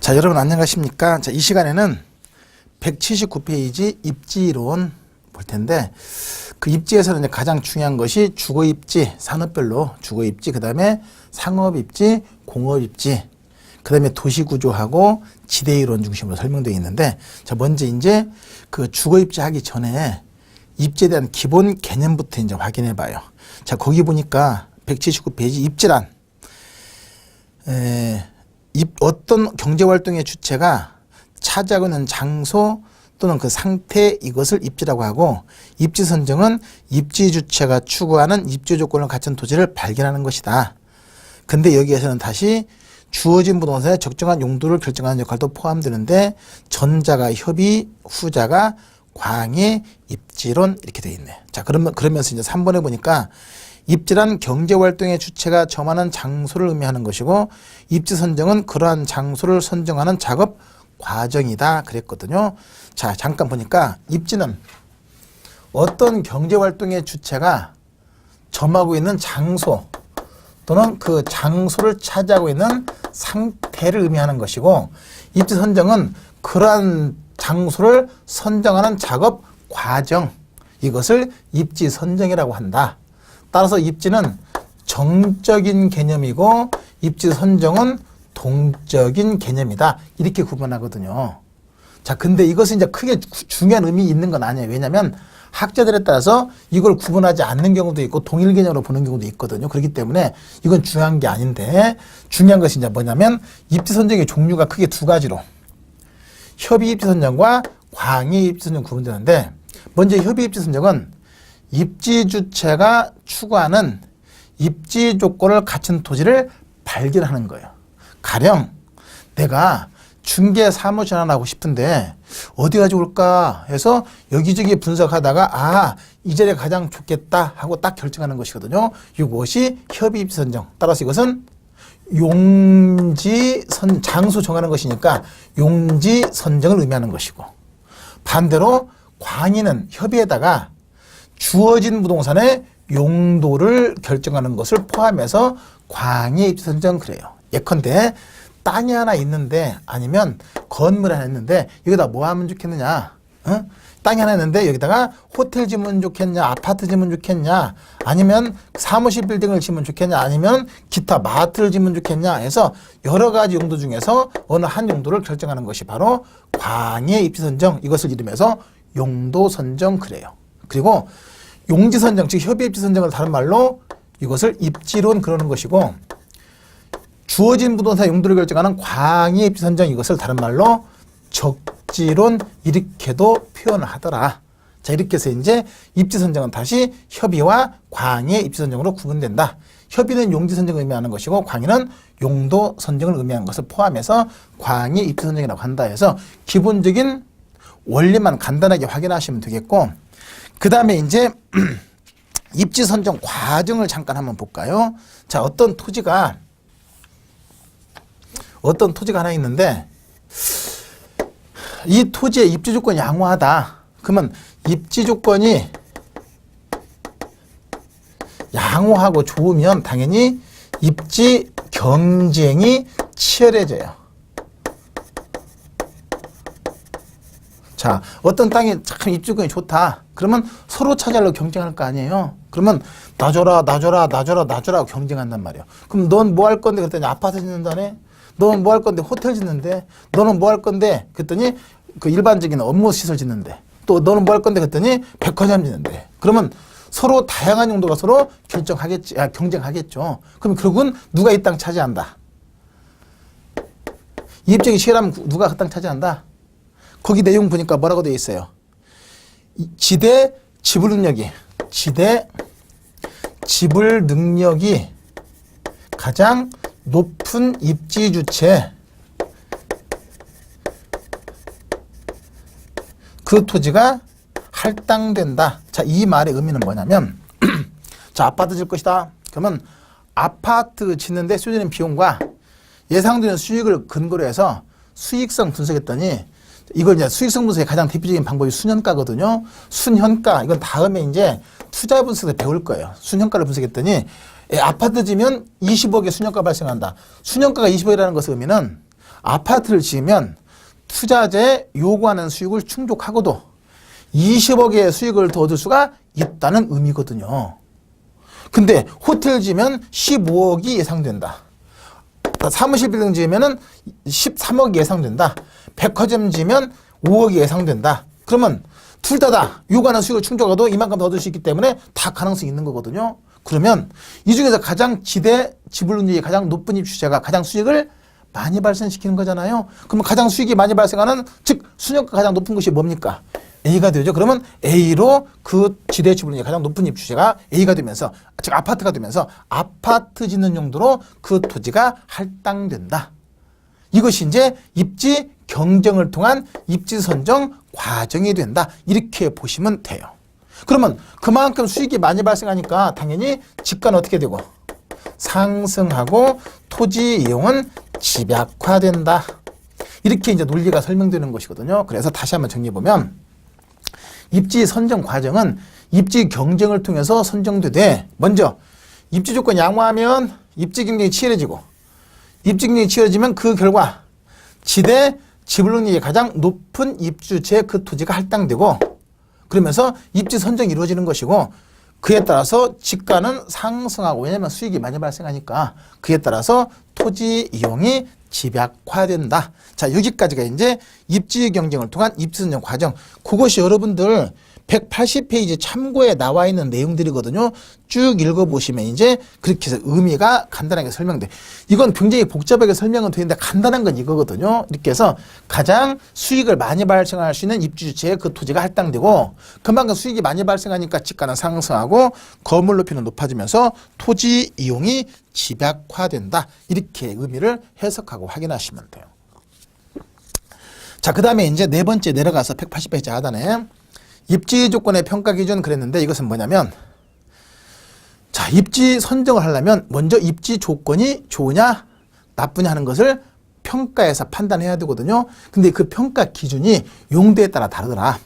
자, 여러분 안녕하십니까? 자, 이 시간에는 179페이지 입지론 볼 텐데, 그 입지에서는 이제 가장 중요한 것이 주거 입지, 산업별로 주거 입지, 그 다음에 상업 입지, 공업 입지, 그 다음에 도시 구조하고 지대 이론 중심으로 설명되어 있는데, 자, 먼저 이제 그 주거 입지 하기 전에 입지에 대한 기본 개념부터 이제 확인해 봐요. 자, 거기 보니까 179페이지 입지란, 어떤 경제활동의 주체가 차지하고 있는 장소 또는 그 상태, 이것을 입지라고 하고, 입지 선정은 입지 주체가 추구하는 입지 조건을 갖춘 토지를 발견하는 것이다. 근데 여기에서는 다시 주어진 부동산의 적정한 용도를 결정하는 역할도 포함되는데, 전자가 협의, 후자가 광해, 입지론 이렇게 돼 있네. 자, 그러면서 이제 3번에 보니까 입지란 경제활동의 주체가 점하는 장소를 의미하는 것이고, 입지 선정은 그러한 장소를 선정하는 작업 과정이다 그랬거든요. 자, 잠깐 보니까 입지는 어떤 경제활동의 주체가 점하고 있는 장소 또는 그 장소를 차지하고 있는 상태를 의미하는 것이고, 입지 선정은 그러한 장소를 선정하는 작업 과정, 이것을 입지 선정이라고 한다. 따라서 입지는 정적인 개념이고 입지 선정은 동적인 개념이다. 이렇게 구분하거든요. 자, 근데 이것은 이제 크게 중요한 의미 있는 건 아니에요. 왜냐하면 학자들에 따라서 이걸 구분하지 않는 경우도 있고 동일 개념으로 보는 경우도 있거든요. 그렇기 때문에 이건 중요한 게 아닌데, 중요한 것이 이제 뭐냐면 입지 선정의 종류가 크게 두 가지로 협의 입지 선정과 광해 입지 선정 구분되는데, 먼저 협의 입지 선정은 입지 주체가 추구하는 입지 조건을 갖춘 토지를 발견하는 거예요. 가령 내가 중개 사무실 하나 하고 싶은데 어디 가지고 올까 해서 여기저기 분석하다가 이 자리가 가장 좋겠다 하고 딱 결정하는 것이거든요. 이것이 협의 입지 선정. 따라서 이것은 장소 정하는 것이니까 용지 선정을 의미하는 것이고, 반대로 광해는 협의에다가 주어진 부동산의 용도를 결정하는 것을 포함해서 광해 입지 선정 그래요. 예컨대 땅이 하나 있는데, 아니면 건물 하나 있는데 여기다 뭐 하면 좋겠느냐, 땅이 하나 있는데 여기다가 호텔 지으면 좋겠냐, 아파트 지으면 좋겠냐, 아니면 사무실 빌딩을 지으면 좋겠냐, 아니면 기타 마트를 지으면 좋겠냐 해서 여러 가지 용도 중에서 어느 한 용도를 결정하는 것이 바로 광해 입지 선정, 이것을 이름해서 용도 선정 그래요. 그리고 용지 선정, 즉 협의 입지 선정을 다른 말로 이것을 입지론 그러는 것이고, 주어진 부동산 용도를 결정하는 광해 입지 선정, 이것을 다른 말로 적지론 이렇게도 표현을 하더라. 자, 이렇게 해서 이제 입지 선정은 다시 협의와 광해 입지 선정으로 구분된다. 협의는 용지 선정을 의미하는 것이고, 광해는 용도 선정을 의미하는 것을 포함해서 광해 입지 선정이라고 한다 해서 기본적인 원리만 간단하게 확인하시면 되겠고, 그 다음에 이제 입지 선정 과정을 잠깐 한번 볼까요? 자, 어떤 토지가 하나 있는데, 이 토지의 입지 조건이 양호하다. 그러면 입지 조건이 양호하고 좋으면 당연히 입지 경쟁이 치열해져요. 자, 어떤 땅이 참 입지 조건이 좋다. 그러면 서로 차지하려고 경쟁할 거 아니에요. 그러면 나 줘라 하고 경쟁한단 말이에요. 그럼 넌 뭐 할 건데 그랬더니 아파트 짓는다네. 너는 뭐 할 건데 호텔 짓는데. 너는 뭐 할 건데 그랬더니 그 일반적인 업무 시설 짓는데. 또 너는 뭐 할 건데 그랬더니 백화점 짓는데. 그러면 서로 다양한 용도가 서로 경쟁하겠죠. 그럼 결국은 누가 이 땅 차지한다. 이입적이 치열하면 누가 그 땅 차지한다. 거기 내용 보니까 뭐라고 되어 있어요? 지대 지불 능력이 가장 높은 입지 주체, 그 토지가 할당된다. 자, 이 말의 의미는 뭐냐면 자, 아파트 질 것이다. 그러면 아파트 짓는데 쓰여지는 비용과 예상되는 수익을 근거로 해서 수익성 분석했더니, 이걸 이제 수익성 분석의 가장 대표적인 방법이 순현가거든요. 순현가, 이건 다음에 이제 투자 분석에 배울 거예요. 순현가를 분석했더니 아파트 지면 20억의 순현가 발생한다. 순현가가 20억이라는 것의 의미는 아파트를 지으면 투자자의 요구하는 수익을 충족하고도 20억의 수익을 더 얻을 수가 있다는 의미거든요. 근데 호텔 지으면 15억이 예상된다. 사무실 빌딩 지으면 13억이 예상된다. 백화점 지으면 5억이 예상된다. 그러면 둘 다 요구하는 수익을 충족하도 이만큼 더 얻을 수 있기 때문에 다 가능성이 있는 거거든요. 그러면 이 중에서 가장 지불률이 가장 높은 입주자가 가장 수익을 많이 발생시키는 거잖아요. 그러면 가장 수익이 많이 발생하는, 즉 순위가 가장 높은 것이 뭡니까? A가 되죠. 그러면 A로 그 지대 지불률이 가장 높은 입주자가 A가 되면서, 즉 아파트가 되면서 아파트 짓는 용도로 그 토지가 할당된다. 이것이 이제 입지 경쟁을 통한 입지 선정 과정이 된다. 이렇게 보시면 돼요. 그러면 그만큼 수익이 많이 발생하니까 당연히 집가는 어떻게 되고? 상승하고 토지 이용은 집약화된다. 이렇게 이제 논리가 설명되는 것이거든요. 그래서 다시 한번 정리해보면 입지 선정 과정은 입지 경쟁을 통해서 선정되되, 먼저 입지 조건 양호하면 입지 경쟁이 치열해지고, 입지 경쟁이 치열해지면 그 결과 지대 지불능력이 가장 높은 입주처의 그 토지가 할당되고, 그러면서 입지 선정이 이루어지는 것이고, 그에 따라서 집가는 상승하고, 왜냐하면 수익이 많이 발생하니까 그에 따라서 토지 이용이 집약화된다. 자, 여기까지가 이제 입지 경쟁을 통한 입지 선정 과정. 그것이 여러분들 180페이지 참고에 나와 있는 내용들이거든요. 쭉 읽어보시면 이제 그렇게 해서 의미가 간단하게 설명돼. 이건 굉장히 복잡하게 설명은 되는데 간단한 건 이거거든요. 이렇게 해서 가장 수익을 많이 발생할 수 있는 입주주체에 그 토지가 할당되고, 그만큼 수익이 많이 발생하니까 집가는 상승하고 건물 높이는 높아지면서 토지 이용이 집약화된다. 이렇게 의미를 해석하고 확인하시면 돼요. 자, 그 다음에 이제 네 번째 내려가서 180페이지 하단에 입지 조건의 평가 기준 그랬는데, 이것은 뭐냐면, 자, 입지 선정을 하려면 먼저 입지 조건이 좋으냐 나쁘냐 하는 것을 평가해서 판단해야 되거든요. 근데 그 평가 기준이 용도에 따라 다르더라.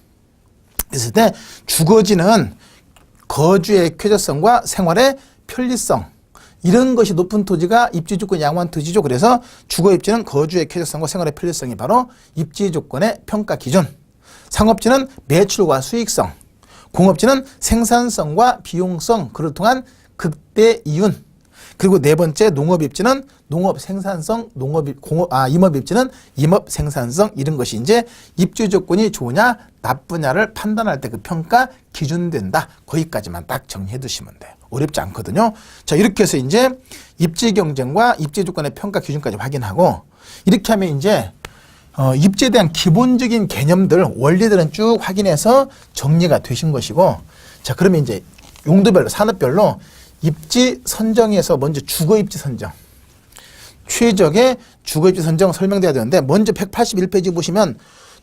그랬을 때 주거지는 거주의 쾌적성과 생활의 편리성, 이런 것이 높은 토지가 입지 조건이 양호한 토지죠. 그래서 주거 입지는 거주의 쾌적성과 생활의 편리성이 바로 입지 조건의 평가 기준. 상업지는 매출과 수익성, 공업지는 생산성과 비용성, 그를 통한 극대 이윤. 그리고 네 번째 농업입지는 농업 생산성, 임업입지는 임업 생산성, 이런 것이 이제 입지 조건이 좋으냐 나쁘냐를 판단할 때 그 평가 기준 된다. 거기까지만 딱 정리해 두시면 돼요. 어렵지 않거든요. 자, 이렇게 해서 이제 입지 경쟁과 입지 조건의 평가 기준까지 확인하고, 이렇게 하면 이제 입지에 대한 기본적인 개념들, 원리들은 쭉 확인해서 정리가 되신 것이고, 자, 그러면 이제 용도별로, 산업별로 입지 선정에서 먼저 주거 입지 선정, 최적의 주거 입지 선정 설명돼야 되는데, 먼저 181페이지 보시면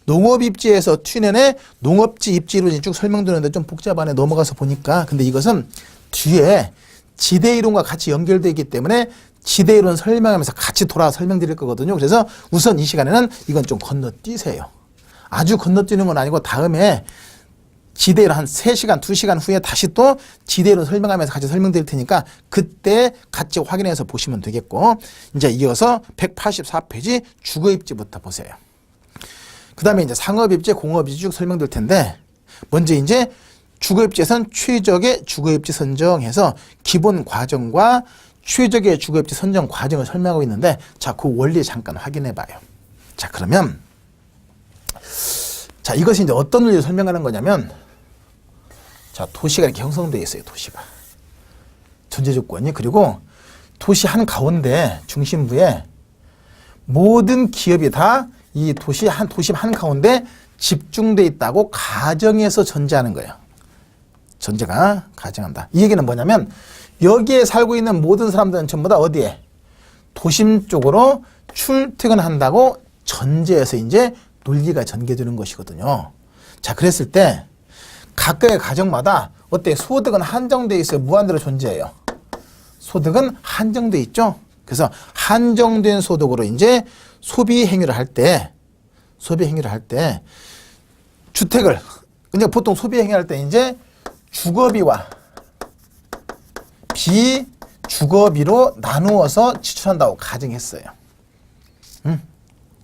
농업 입지에서 튀내내 농업지 입지로 쭉 설명되는데 좀 복잡하네. 넘어가서 보니까. 근데 이것은 뒤에 지대 이론과 같이 연결되어 있기 때문에 지대 이론 설명하면서 같이 돌아와 설명드릴 거거든요. 그래서 우선 이 시간에는 이건 좀 건너뛰세요. 아주 건너뛰는 건 아니고 다음에 지대 이론 한 3시간, 2시간 후에 다시 또 지대 이론 설명하면서 같이 설명드릴 테니까 그때 같이 확인해서 보시면 되겠고, 이제 이어서 184페이지 주거입지부터 보세요. 그 다음에 이제 상업입지, 공업입지 쭉 설명드릴 텐데, 먼저 이제 주거입지에선 최적의 주거입지 선정해서 기본 과정과 최적의 주거입지 선정 과정을 설명하고 있는데, 자, 그 원리 잠깐 확인해 봐요. 자, 그러면 자, 이것이 이제 어떤 원리를 설명하는 거냐면, 자, 도시가 이렇게 형성되어 있어요. 도시가 전제 조건이. 그리고 도시 한 가운데 중심부에 모든 기업이 다 이 도시 한 가운데 집중돼 있다고 가정해서 전제하는 거예요. 전제가 가정한다. 이 얘기는 뭐냐면, 여기에 살고 있는 모든 사람들은 전부 다 어디에? 도심 쪽으로 출퇴근한다고 전제해서 이제 논리가 전개되는 것이거든요. 자, 그랬을 때 각각의 가정마다 어때? 소득은 한정돼 있어요. 무한대로 존재해요. 소득은 한정돼 있죠. 그래서 한정된 소득으로 이제 소비 행위를 할 때 주택을, 근데 보통 소비 행위할 때 이제 주거비와 비주거비로 나누어서 지출한다고 가정했어요.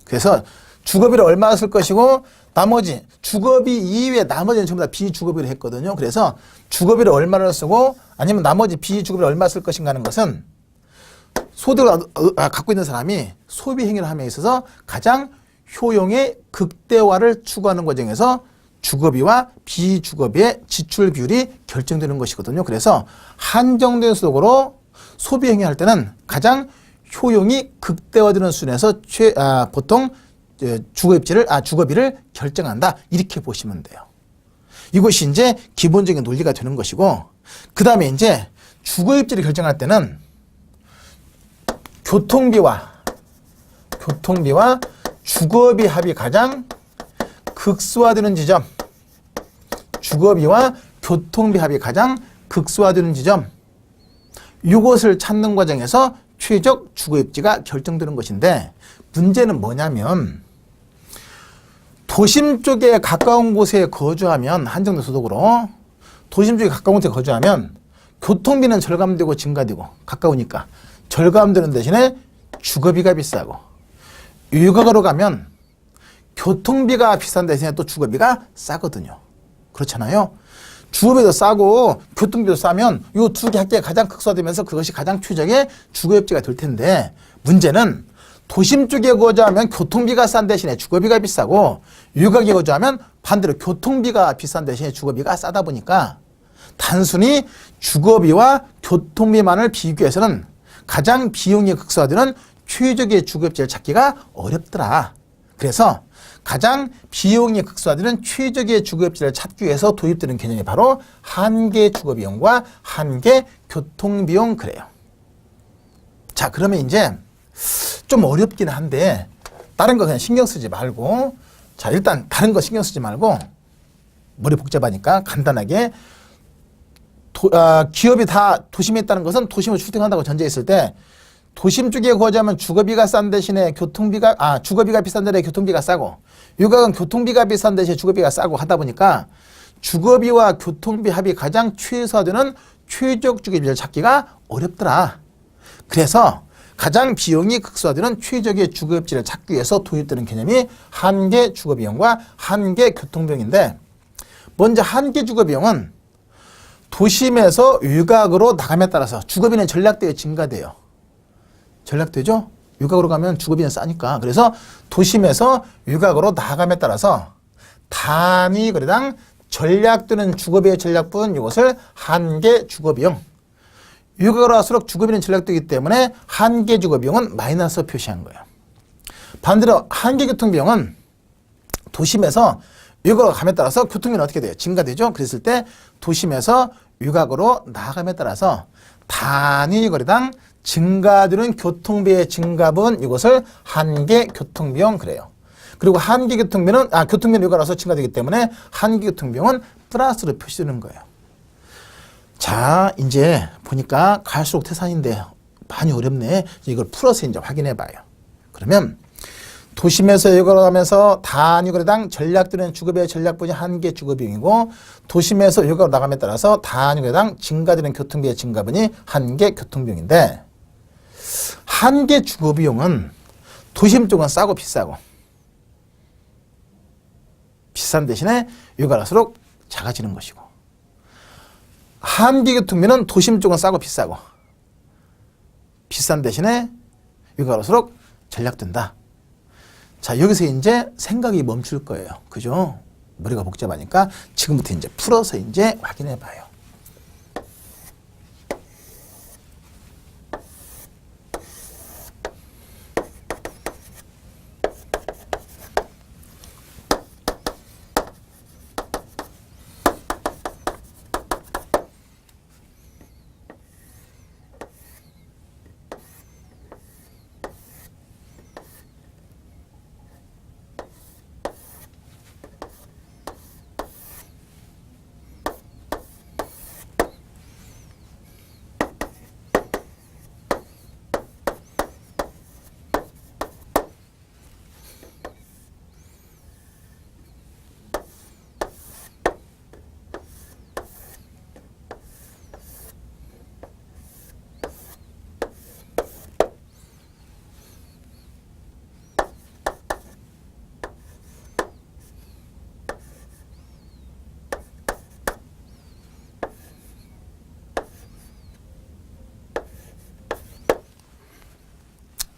그래서 주거비를 얼마 쓸 것이고 나머지 주거비 이외에 나머지는 전부 다 비주거비를 했거든요. 그래서 주거비를 얼마를 쓰고 아니면 나머지 비주거비를 얼마 쓸 것인가 하는 것은 소득을 갖고 있는 사람이 소비 행위를 함에 있어서 가장 효용의 극대화를 추구하는 과정에서 주거비와 비주거비의 지출 비율이 결정되는 것이거든요. 그래서 한정된 소득으로 소비 행위할 때는 가장 효용이 극대화되는 수준에서 보통 주거비를 결정한다. 이렇게 보시면 돼요. 이것이 이제 기본적인 논리가 되는 것이고, 그 다음에 이제 주거입지를 결정할 때는 교통비와 주거비 합이 가장 극소화되는 지점, 주거비와 교통비 합이 가장 극소화되는 지점, 이것을 찾는 과정에서 최적 주거입지가 결정되는 것인데, 문제는 뭐냐면 도심 쪽에 가까운 곳에 거주하면 한정된 소득으로 도심 쪽에 가까운 곳에 거주하면 교통비는 절감되고 증가되고 가까우니까 절감되는 대신에 주거비가 비싸고, 유가로 가면 교통비가 비싼 대신에 또 주거비가 싸거든요. 그렇잖아요. 주거비도 싸고 교통비도 싸면 이 두 개 합계가 가장 극소화되면서 그것이 가장 최적의 주거입지가 될 텐데, 문제는 도심 쪽에 거주하면 교통비가 싼 대신에 주거비가 비싸고, 유곽에 거주하면 반대로 교통비가 비싼 대신에 주거비가 싸다 보니까 단순히 주거비와 교통비만을 비교해서는 가장 비용이 극소화되는 최적의 주거입지를 찾기가 어렵더라. 그래서 가장 비용이 극소화되는 최적의 주거입지를 찾기 위해서 도입되는 개념이 바로 한계 주거비용과 한계 교통비용, 그래요. 자, 그러면 이제 좀 어렵긴 한데 다른 거 그냥 신경 쓰지 말고, 자, 일단 다른 거 신경 쓰지 말고 머리 복잡하니까 간단하게 기업이 다 도심에 있다는 것은 도심을 출퇴근한다고 전제했을 때 도심 쪽에 거주하면 주거비가 싼 대신에 주거비가 비싼 대신에 교통비가 싸고, 유곽은 교통비가 비싼 대신에 주거비가 싸고 하다 보니까 주거비와 교통비 합이 가장 최소화되는 최적 주거비를 찾기가 어렵더라. 그래서 가장 비용이 극소화되는 최적의 주거입지를 찾기 위해서 도입되는 개념이 한계 주거비용과 한계 교통비용인데, 먼저 한계 주거비용은 도심에서 유곽으로 나감에 따라서 주거비는 전략되어 증가돼요. 전략되죠? 유곽으로 가면 주거비는 싸니까. 그래서 도심에서 유곽으로 나감에 따라서 단위 거리당 전략되는 주거비의 전략분, 이것을 한계 주거비용. 유곽으로 갈수록 주거비는 전략되기 때문에 한계 주거비용은 마이너스 표시한 거예요. 반대로 한계 교통비용은 도심에서 유곽으로 감에 따라서 교통비는 어떻게 돼요? 증가되죠? 그랬을 때 도심에서 유곽으로 나감에 따라서 단위 거리당 증가되는 교통비의 증가분, 이것을 한계 교통비용, 그래요. 그리고 한계 교통비는 교통비는 유곽으로서 증가되기 때문에 한계 교통비용은 플러스로 표시되는 거예요. 자, 이제 보니까 갈수록 태산인데 많이 어렵네. 이걸 풀어서 이제 확인해 봐요. 그러면 도심에서 유곽으로 가면서 단위 거리당 전략되는 주거비의 전략분이 한계 주거비용이고, 도심에서 유곽으로 나감에 따라서 단위 거리당 증가되는 교통비의 증가분이 한계 교통비용인데, 한계 주거비용은 도심 쪽은 싸고 비싸고, 비싼 대신에 유곽으로 갈수록 작아지는 것이고, 한계 교통비는 도심 쪽은 싸고 비싸고 비싼 대신에 유곽으로 갈수록 전략된다. 자, 여기서 이제 생각이 멈출 거예요. 그죠? 머리가 복잡하니까 지금부터 이제 풀어서 이제 확인해 봐요.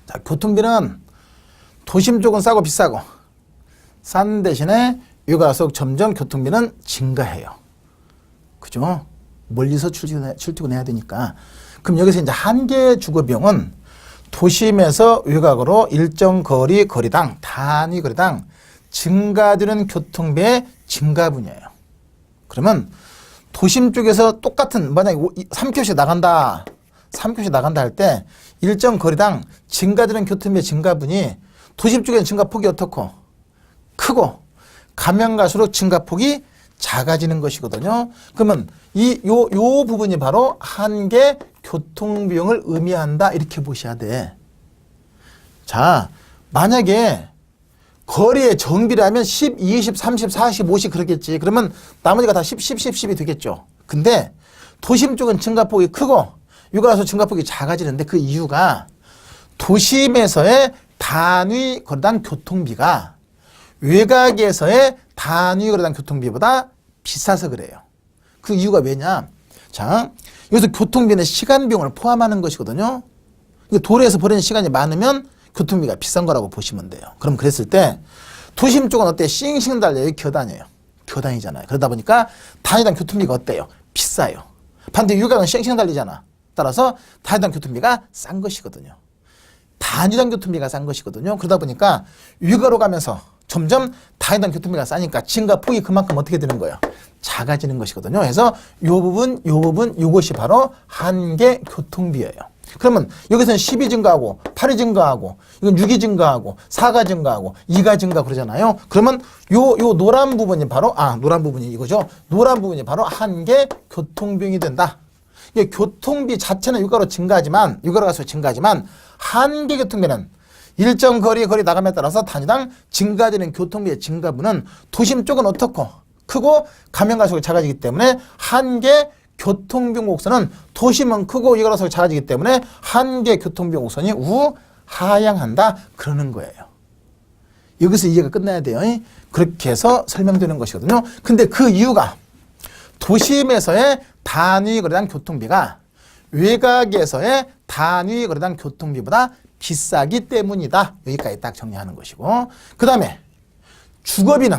자, 교통비는 도심 쪽은 싸고 비싸고 싼 대신에 외곽에서 점점 교통비는 증가해요. 그죠? 멀리서 출퇴근해야 되니까. 그럼 여기서 이제 한계 주거 비용은 도심에서 외곽으로 일정 거리당 단위 거리당 증가되는 교통비의 증가분이에요. 그러면 도심 쪽에서 똑같은 만약에 3km씩 나간다. 3km씩 나간다 할 때 일정 거리당 증가되는 교통비의 증가분이 도심 쪽에는 증가폭이 어떻고 크고 가면 갈수록 증가폭이 작아지는 것이거든요. 그러면 요 부분이 바로 한계 교통비용을 의미한다. 이렇게 보셔야 돼. 자, 만약에 거리의 정비라면 10, 20, 30, 40, 50 그러겠지. 그러면 나머지가 다 10, 10, 10, 10이 되겠죠. 근데 도심 쪽은 증가폭이 크고 육아라서 증가폭이 작아지는데 그 이유가 도심에서의 단위 거리당 교통비가 외곽에서의 단위 거리당 교통비보다 비싸서 그래요. 그 이유가 왜냐? 자, 여기서 교통비는 시간 비용을 포함하는 것이거든요. 도로에서 버리는 시간이 많으면 교통비가 비싼 거라고 보시면 돼요. 그럼 그랬을 때 도심 쪽은 어때요? 싱싱 달려요? 기어다녀요? 기어다니잖아요. 그러다 보니까 단위당 교통비가 어때요? 비싸요. 반대 육각은 싱싱 달리잖아. 따라서 단위당 교통비가 싼 것이거든요. 단위당 교통비가 싼 것이거든요. 그러다 보니까 육가로 가면서 점점 단위당 교통비가 싸니까 증가폭이 그만큼 어떻게 되는 거예요? 작아지는 것이거든요. 그래서 요 부분, 요것이 바로 한계 교통비예요. 그러면 여기서는 10이 증가하고 8이 증가하고 이건 6이 증가하고 4가 증가하고 2가 증가 그러잖아요. 그러면 요 노란 부분이 바로 노란 부분이 이거죠. 노란 부분이 바로 한계 교통비용이 된다. 이게 교통비 자체는 육가로 가서 증가하지만 한계 교통비는 일정 거리 나감에 따라서 단위당 증가되는 교통비의 증가분은 도심 쪽은 어떻고 크고 가면 갈수록 작아지기 때문에 한계 교통비용 곡선은 도심은 크고 이거라서 작아지기 때문에 한계 교통비용 곡선이 우하향한다 그러는 거예요. 여기서 이해가 끝나야 돼요. 그렇게 해서 설명되는 것이거든요. 근데 그 이유가 도심에서의 단위 거리당 교통비가 외곽에서의 단위 거리당 교통비보다 비싸기 때문이다. 여기까지 딱 정리하는 것이고, 그 다음에 주거비는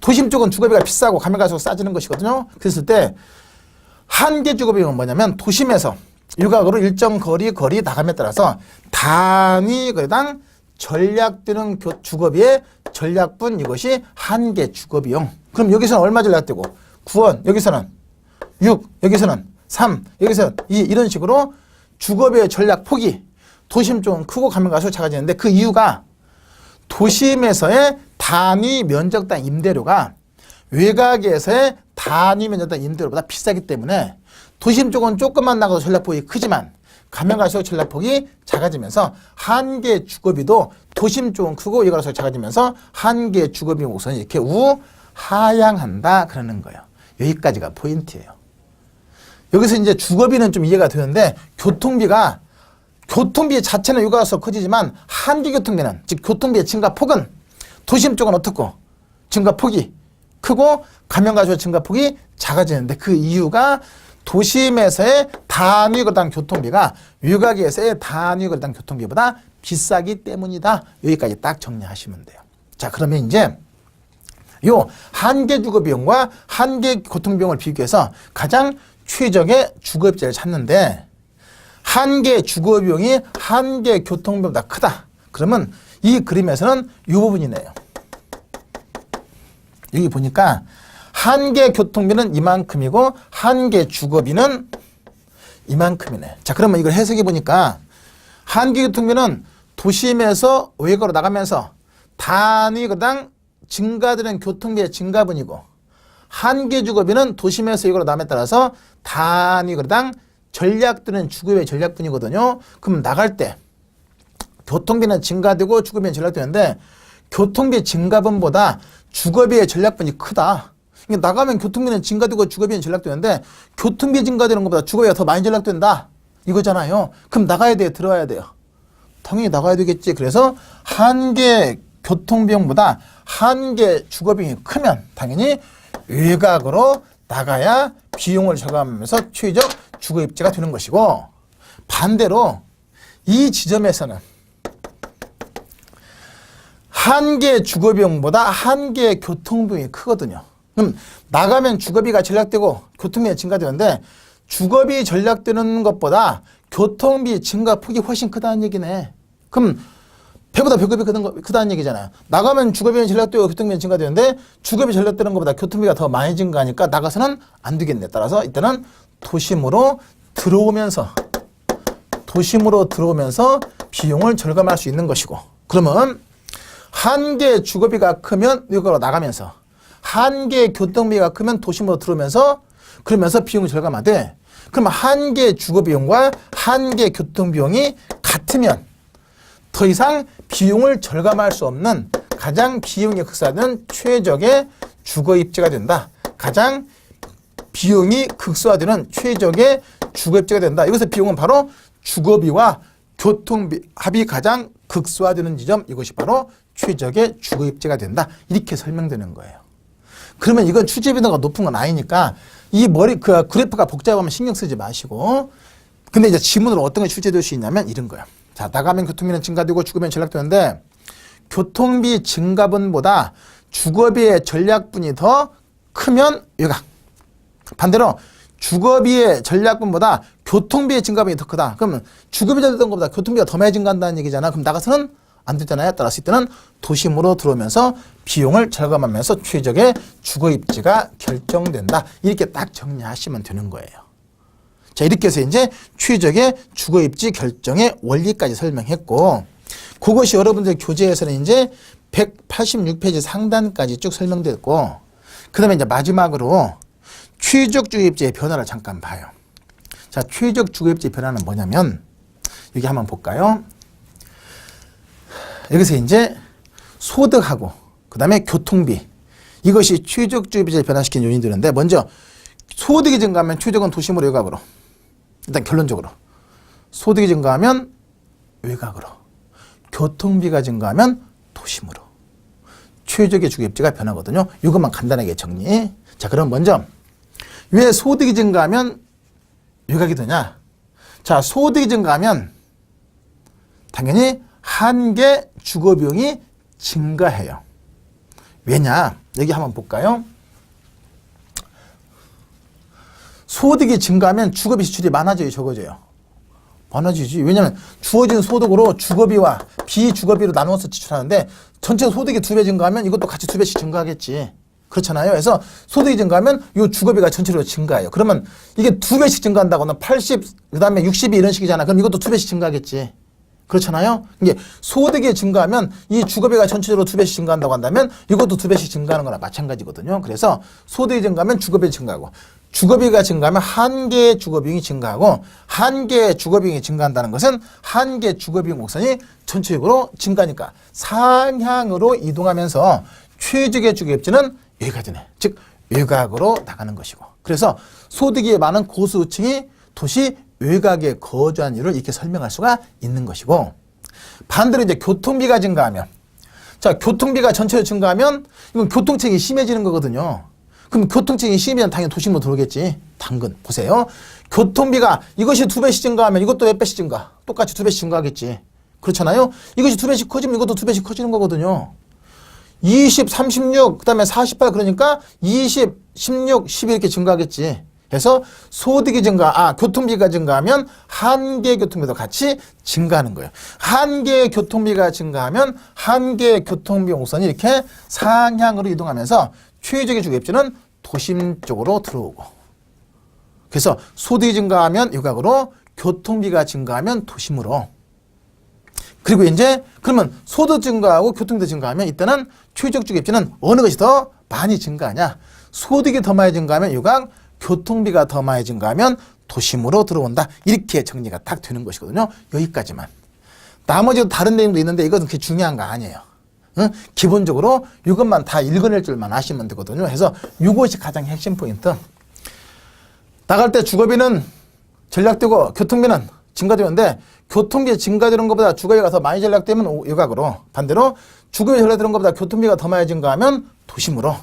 도심 쪽은 주거비가 비싸고 가면 갈수록 싸지는 것이거든요. 그랬을 때 한계 주거비용은 뭐냐면 도심에서 육각으로 일정 거리 나감에 따라서 단위 거리당 전략되는 주거비의 전략분 이것이 한계 주거비용. 그럼 여기서는 얼마 전략되고 9원, 여기서는 6, 여기서는 3, 여기서는 2 이런 식으로 주거비의 전략폭이 도심 쪽은 크고 가면 갈수록 작아지는데 그 이유가 도심에서의 단위 면적당 임대료가 외곽에서의 단위 면적당 임대료보다 비싸기 때문에 도심 쪽은 조금만 나가도 전략폭이 크지만 가면 갈수록 전략폭이 작아지면서 한계 주거비도 도심 쪽은 크고 외곽 갈수록 작아지면서 한계 주거비 곡선이 이렇게 우하향한다 그러는 거예요. 여기까지가 포인트예요. 여기서 이제 주거비는 좀 이해가 되는데 교통비 자체는 육가서 커지지만 한계 교통비는 즉 교통비의 증가폭은 도심 쪽은 어떻고 증가폭이 크고 가면 갈수록 증가폭이 작아지는데 그 이유가 도심에서의 단위 거리당 교통비가 외곽에서의 단위 거리당 교통비보다 비싸기 때문이다. 여기까지 딱 정리하시면 돼요. 자, 그러면 이제 요 한계 주거비용과 한계 교통비용을 비교해서 가장 최적의 주거비자를 찾는데 한계 주거비용이 한계 교통비용보다 크다. 그러면 이 그림에서는 이 부분이네요. 여기 보니까 한계 교통비는 이만큼이고 한계 주거비는 이만큼이네. 자, 그러면 이걸 해석해 보니까 한계 교통비는 도심에서 외곽으로 나가면서 단위 거리당 증가되는 교통비의 증가분이고 한계 주거비는 도심에서 외곽으로 나감에 따라서 단위 거리당 전략되는 주거비의 전략분이거든요. 그럼 나갈 때 교통비는 증가되고 주거비는 전략되는데 교통비 증가분보다 주거비의 전략분이 크다. 나가면 교통비는 증가되고 주거비는 전략되는데 교통비 증가되는 것보다 주거비가 더 많이 전략된다. 이거잖아요. 그럼 나가야 돼요? 들어와야 돼요? 당연히 나가야 되겠지. 그래서 한계 교통비용보다 한계 주거비용이 크면 당연히 외곽으로 나가야 비용을 절감하면서 최적 주거 입지가 되는 것이고 반대로 이 지점에서는 한 개의 주거비용보다 한 개의 교통비용이 크거든요. 그럼 나가면 주거비가 전략되고 교통비가 증가되는데 주거비 전략되는 것보다 교통비 증가 폭이 훨씬 크다는 얘기네. 그럼 배보다 배급이 크다는 얘기잖아요. 나가면 주거비는 전략되고 교통비는 증가되는데 주거비 전략되는 것보다 교통비가 더 많이 증가하니까 나가서는 안 되겠네. 따라서 이때는 도심으로 들어오면서 비용을 절감할 수 있는 것이고, 그러면 한 개의 주거비가 크면 외곽으로 나가면서 한 개의 교통비가 크면 도심으로 들어오면서 그러면서 비용이 절감하되, 그러면 한 개의 주거비용과 한 개의 교통비용이 같으면 더 이상 비용을 절감할 수 없는 가장 비용이 극소화되는 최적의 주거입지가 된다. 가장 비용이 극소화되는 최적의 주거입지가 된다. 여기서 비용은 바로 주거비와 교통비 합이 가장 극소화되는 지점, 이것이 바로 최적의 주거입지가 된다. 이렇게 설명되는 거예요. 그러면 이건 출제비도가 높은 건 아니니까 이 그래프가 복잡하면 신경 쓰지 마시고, 근데 이제 지문으로 어떤 게 출제될 수 있냐면 이런 거예요. 자, 나가면 교통비는 증가되고 주거비는 전략되는데 교통비 증가분보다 주거비의 전략분이 더 크면 외곽. 반대로 주거비의 전략분보다 교통비의 증가분이 더 크다. 그러면 주거비 전략된 것보다 교통비가 더 많이 증가한다는 얘기잖아. 그럼 나가서는 안 되잖아요. 따라서 이때는 도심으로 들어오면서 비용을 절감하면서 최적의 주거입지가 결정된다. 이렇게 딱 정리하시면 되는 거예요. 자, 이렇게 해서 이제 최적의 주거입지 결정의 원리까지 설명했고, 그것이 여러분들 교재에서는 이제 186페이지 상단까지 쭉 설명됐고, 그 다음에 이제 마지막으로 최적 주거입지의 변화를 잠깐 봐요. 자, 최적 주거입지의 변화는 뭐냐면, 여기 한번 볼까요? 여기서 이제 소득하고, 그 다음에 교통비. 이것이 최적 주거입지를 변화시키는 요인들인데, 먼저 소득이 증가하면 최적은 도심으로 외곽으로. 일단 결론적으로 소득이 증가하면 외곽으로, 교통비가 증가하면 도심으로 최적의 주거입지가 변하거든요. 이것만 간단하게 정리. 자, 그럼 먼저 왜 소득이 증가하면 외곽이 되냐? 자, 소득이 증가하면 당연히 한 개 주거비용이 증가해요. 왜냐? 여기 한번 볼까요? 소득이 증가하면 주거비 지출이 많아져요, 적어져요? 많아지지. 왜냐하면 주어진 소득으로 주거비와 비주거비로 나누어서 지출하는데 전체 소득이 2배 증가하면 이것도 같이 2배씩 증가하겠지. 그렇잖아요. 그래서 소득이 증가하면 이 주거비가 전체로 증가해요. 그러면 이게 2배씩 증가한다고는 80, 그 다음에 60이 이런 식이잖아. 그럼 이것도 2배씩 증가하겠지. 그렇잖아요. 이게 소득이 증가하면 이 주거비가 전체적으로 2배씩 증가한다고 한다면 이것도 2배씩 증가하는 거나 마찬가지거든요. 그래서 소득이 증가하면 주거비 증가하고, 주거비가 증가하면 한 개의 주거비용이 증가하고, 한 개의 주거비용이 증가한다는 것은 한 개의 주거비용 곡선이 전체적으로 증가하니까 상향으로 이동하면서 최적의 주거입지는 여기가 되네. 즉 외곽으로 나가는 것이고, 그래서 소득이 많은 고수층이 도시 외곽에 거주한 이유를 이렇게 설명할 수가 있는 것이고, 반대로 이제 교통비가 증가하면, 자, 교통비가 전체로 증가하면 이건 교통체증이 심해지는 거거든요. 그럼 교통체증이 심해지면 당연히 도심으로 들어오겠지. 당근 보세요. 교통비가 이것이 2배씩 증가하면 이것도 몇 배씩 증가. 똑같이 2배씩 증가하겠지. 그렇잖아요. 이것이 2배씩 커지면 이것도 2배씩 커지는 거거든요. 20, 36, 그 다음에 48, 그러니까 20, 16, 12 이렇게 증가하겠지. 그래서 소득이 교통비가 증가하면 한 개의 교통비도 같이 증가하는 거예요. 한 개의 교통비가 증가하면 한 개의 교통비 곡선이 이렇게 상향으로 이동하면서 최적의 주거입지는 도심 쪽으로 들어오고, 그래서 소득이 증가하면 외곽으로, 교통비가 증가하면 도심으로. 그리고 이제 그러면 소득 증가하고 교통비 증가하면 이때는 최적 주거입지는 어느 것이 더 많이 증가하냐? 소득이 더 많이 증가하면 외곽, 교통비가 더 많이 증가하면 도심으로 들어온다. 이렇게 정리가 딱 되는 것이거든요. 여기까지만. 나머지도 다른 내용도 있는데 이것은 그렇게 중요한 거 아니에요. 응? 기본적으로 이것만 다 읽어낼 줄만 아시면 되거든요. 그래서 이것이 가장 핵심 포인트. 나갈 때 주거비는 전략되고 교통비는 증가되는데 교통비 증가되는 것보다 주거비가 더 많이 전략되면 외곽으로, 반대로 주거비 전략되는 것보다 교통비가 더 많이 증가하면 도심으로,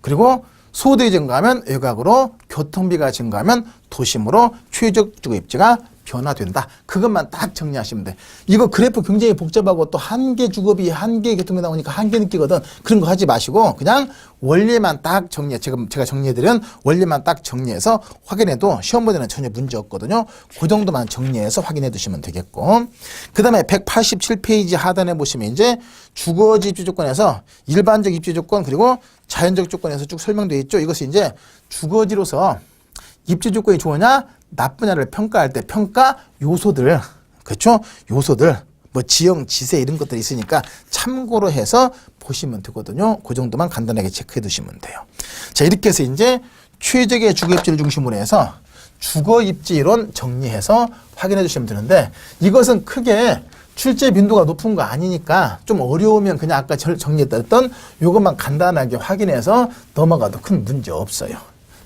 그리고 소득이 증가하면 외곽으로, 교통비가 증가하면 도심으로 최적 주거입지가 변화된다. 그것만 딱 정리하시면 돼. 이거 그래프 굉장히 복잡하고 또 한 개 주급이 한 개 계통이 나오니까 한 개 느끼거든. 그런 거 하지 마시고 그냥 원리만 딱 정리해. 지금 제가 정리해드린 원리만 딱 정리해서 확인해도 시험 보내는 전혀 문제 없거든요. 그 정도만 정리해서 확인해 두시면 되겠고. 그 다음에 187페이지 하단에 보시면 이제 주거지 입지 조건에서 일반적 입지 조건 그리고 자연적 조건에서 쭉 설명되어 있죠. 이것이 이제 주거지로서 입지 조건이 좋으냐 나쁘냐를 평가할 때 평가 요소들, 그렇죠? 요소들, 뭐 지형, 지세 이런 것들이 있으니까 참고로 해서 보시면 되거든요. 그 정도만 간단하게 체크해 두시면 돼요. 자, 이렇게 해서 이제 최적의 주거 입지를 중심으로 해서 주거 입지 이론 정리해서 확인해 주시면 되는데 이것은 크게 출제 빈도가 높은 거 아니니까 좀 어려우면 그냥 아까 정리했던 요것만 간단하게 확인해서 넘어가도 큰 문제 없어요.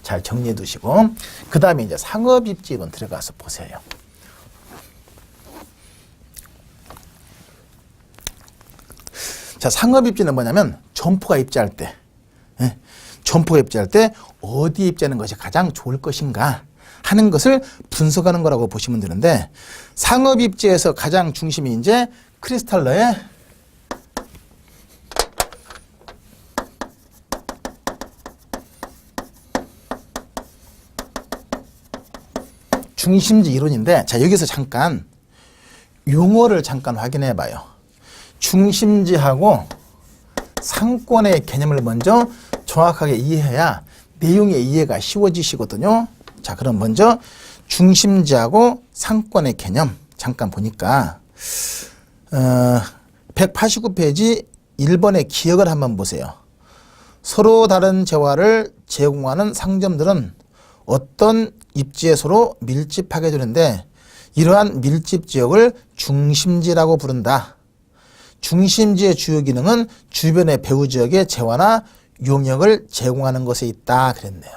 잘 정리해 두시고 그 다음에 이제 상업입지론 들어가서 보세요. 자, 상업입지는 뭐냐면 점포가 입지할 때 점포가 입지할 때 어디에 입지하는 것이 가장 좋을 것인가 하는 것을 분석하는 거라고 보시면 되는데 상업입지에서 가장 중심이 이제 크리스탈러의 중심지 이론인데 자 여기서 잠깐 용어를 잠깐 확인해 봐요. 중심지하고 상권의 개념을 먼저 정확하게 이해해야 내용의 이해가 쉬워지시거든요. 자 그럼 먼저 중심지하고 상권의 개념 잠깐 보니까 189페이지 1번의 기억을 한번 보세요. 서로 다른 재화를 제공하는 상점들은 어떤 입지에 서로 밀집하게 되는데 이러한 밀집 지역을 중심지라고 부른다. 중심지의 주요 기능은 주변의 배후 지역의 재화나 용역을 제공하는 것에 있다 그랬네요.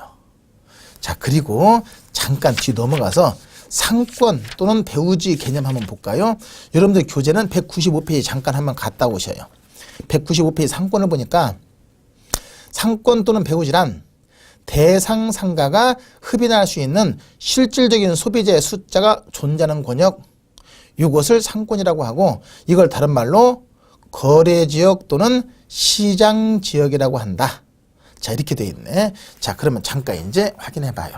자 그리고 잠깐 뒤 넘어가서 상권 또는 배후지 개념 한번 볼까요? 여러분들 교재는 195페이지 잠깐 한번 갔다 오셔요. 195페이지 상권을 보니까 상권 또는 배후지란 대상 상가가 흡인할 수 있는 실질적인 소비자의 숫자가 존재하는 권역 이것을 상권이라고 하고 이걸 다른 말로 거래지역 또는 시장지역이라고 한다. 자 이렇게 돼 있네. 자 그러면 잠깐 이제 확인해 봐요.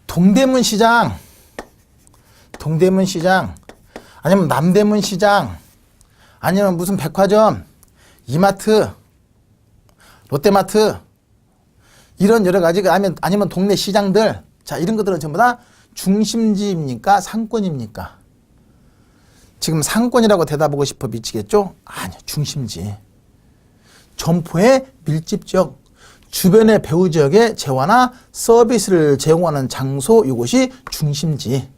동대문 시장 아니면 남대문 시장 아니면 무슨 백화점 이마트 롯데마트 이런 여러 가지 아니면 동네 시장들 자 이런 것들은 전부 다 중심지입니까 상권입니까? 지금 상권이라고 대답하고 싶어 미치겠죠? 아니요 중심지 점포의 밀집지역 주변의 배후 지역의 재화나 서비스를 제공하는 장소 이것이 중심지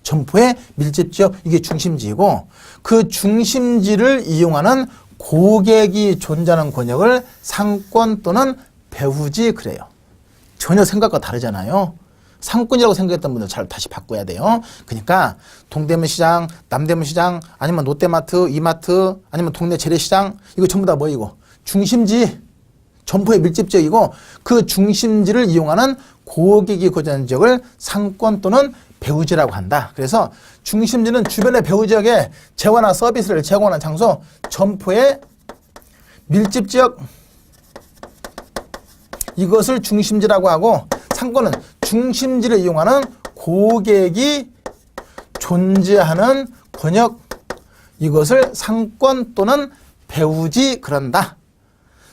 점포의 밀집지역 이게 중심지이고 그 중심지를 이용하는 고객이 존재하는 권역을 상권 또는 배후지 그래요. 전혀 생각과 다르잖아요. 상권이라고 생각했던 분들 잘 다시 바꿔야 돼요. 그러니까 동대문 시장, 남대문 시장, 아니면 롯데마트, 이마트, 아니면 동네 재래시장 이거 전부 다 뭐이고 중심지, 점포의 밀집지역이고 그 중심지를 이용하는 고객이 거주하는 지역을 상권 또는 배후지라고 한다. 그래서 중심지는 주변의 배후지역에 재화나 서비스를 제공하는 장소, 점포의 밀집지역 이것을 중심지라고 하고 상권은 중심지를 이용하는 고객이 존재하는 권역 이것을 상권 또는 배후지 그런다.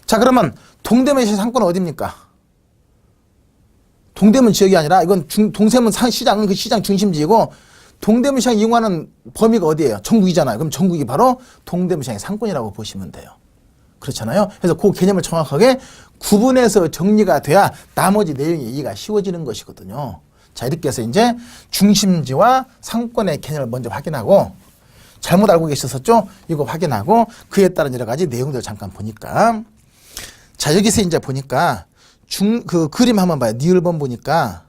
자 그러면 동대문시 상권은 어디입니까? 동대문 지역이 아니라 이건 동대문 시장은 그 시장 중심지이고 동대문 시장 이용하는 범위가 어디예요? 전국이잖아요. 그럼 전국이 바로 동대문 시장의 상권이라고 보시면 돼요. 그렇잖아요. 그래서 그 개념을 정확하게 구분해서 정리가 돼야 나머지 내용이 이해가 쉬워지는 것이거든요. 자 이렇게 해서 이제 중심지와 상권의 개념을 먼저 확인하고 잘못 알고 계셨었죠? 이거 확인하고 그에 따른 여러 가지 내용들 잠깐 보니까 자 여기서 이제 보니까 그 그림 한번 봐요. 니을번 보니까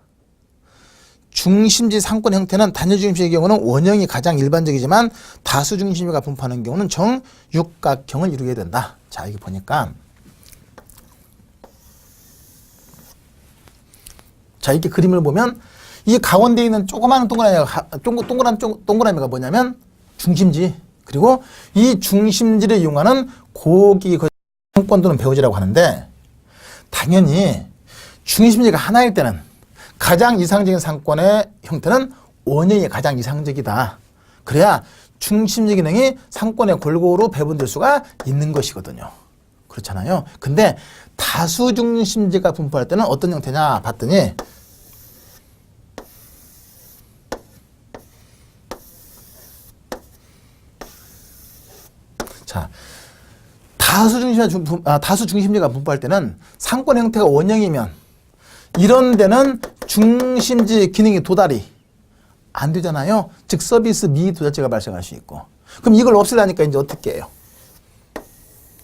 중심지 상권 형태는 단일 중심지의 경우는 원형이 가장 일반적이지만 다수 중심지가 분포하는 경우는 정육각형을 이루게 된다. 자 여기 보니까 자, 이렇게 그림을 보면 이 가운데 있는 조그마한 동그라미가 뭐냐면 중심지. 그리고 이 중심지를 이용하는 고기 상권 또는 배우지라고 하는데, 당연히 중심지가 하나일 때는 가장 이상적인 상권의 형태는 원형이 가장 이상적이다. 그래야 중심지 기능이 상권에 골고루 배분될 수가 있는 것이거든요. 그렇잖아요. 근데 다수 중심지가 분포할 때는 어떤 형태냐 봤더니, 자, 다수 중심지가 분포할 때는 상권 형태가 원형이면 이런 데는 중심지 기능이 도달이 안 되잖아요. 즉 서비스 미도달제가 발생할 수 있고. 그럼 이걸 없애려니까 이제 어떻게 해요?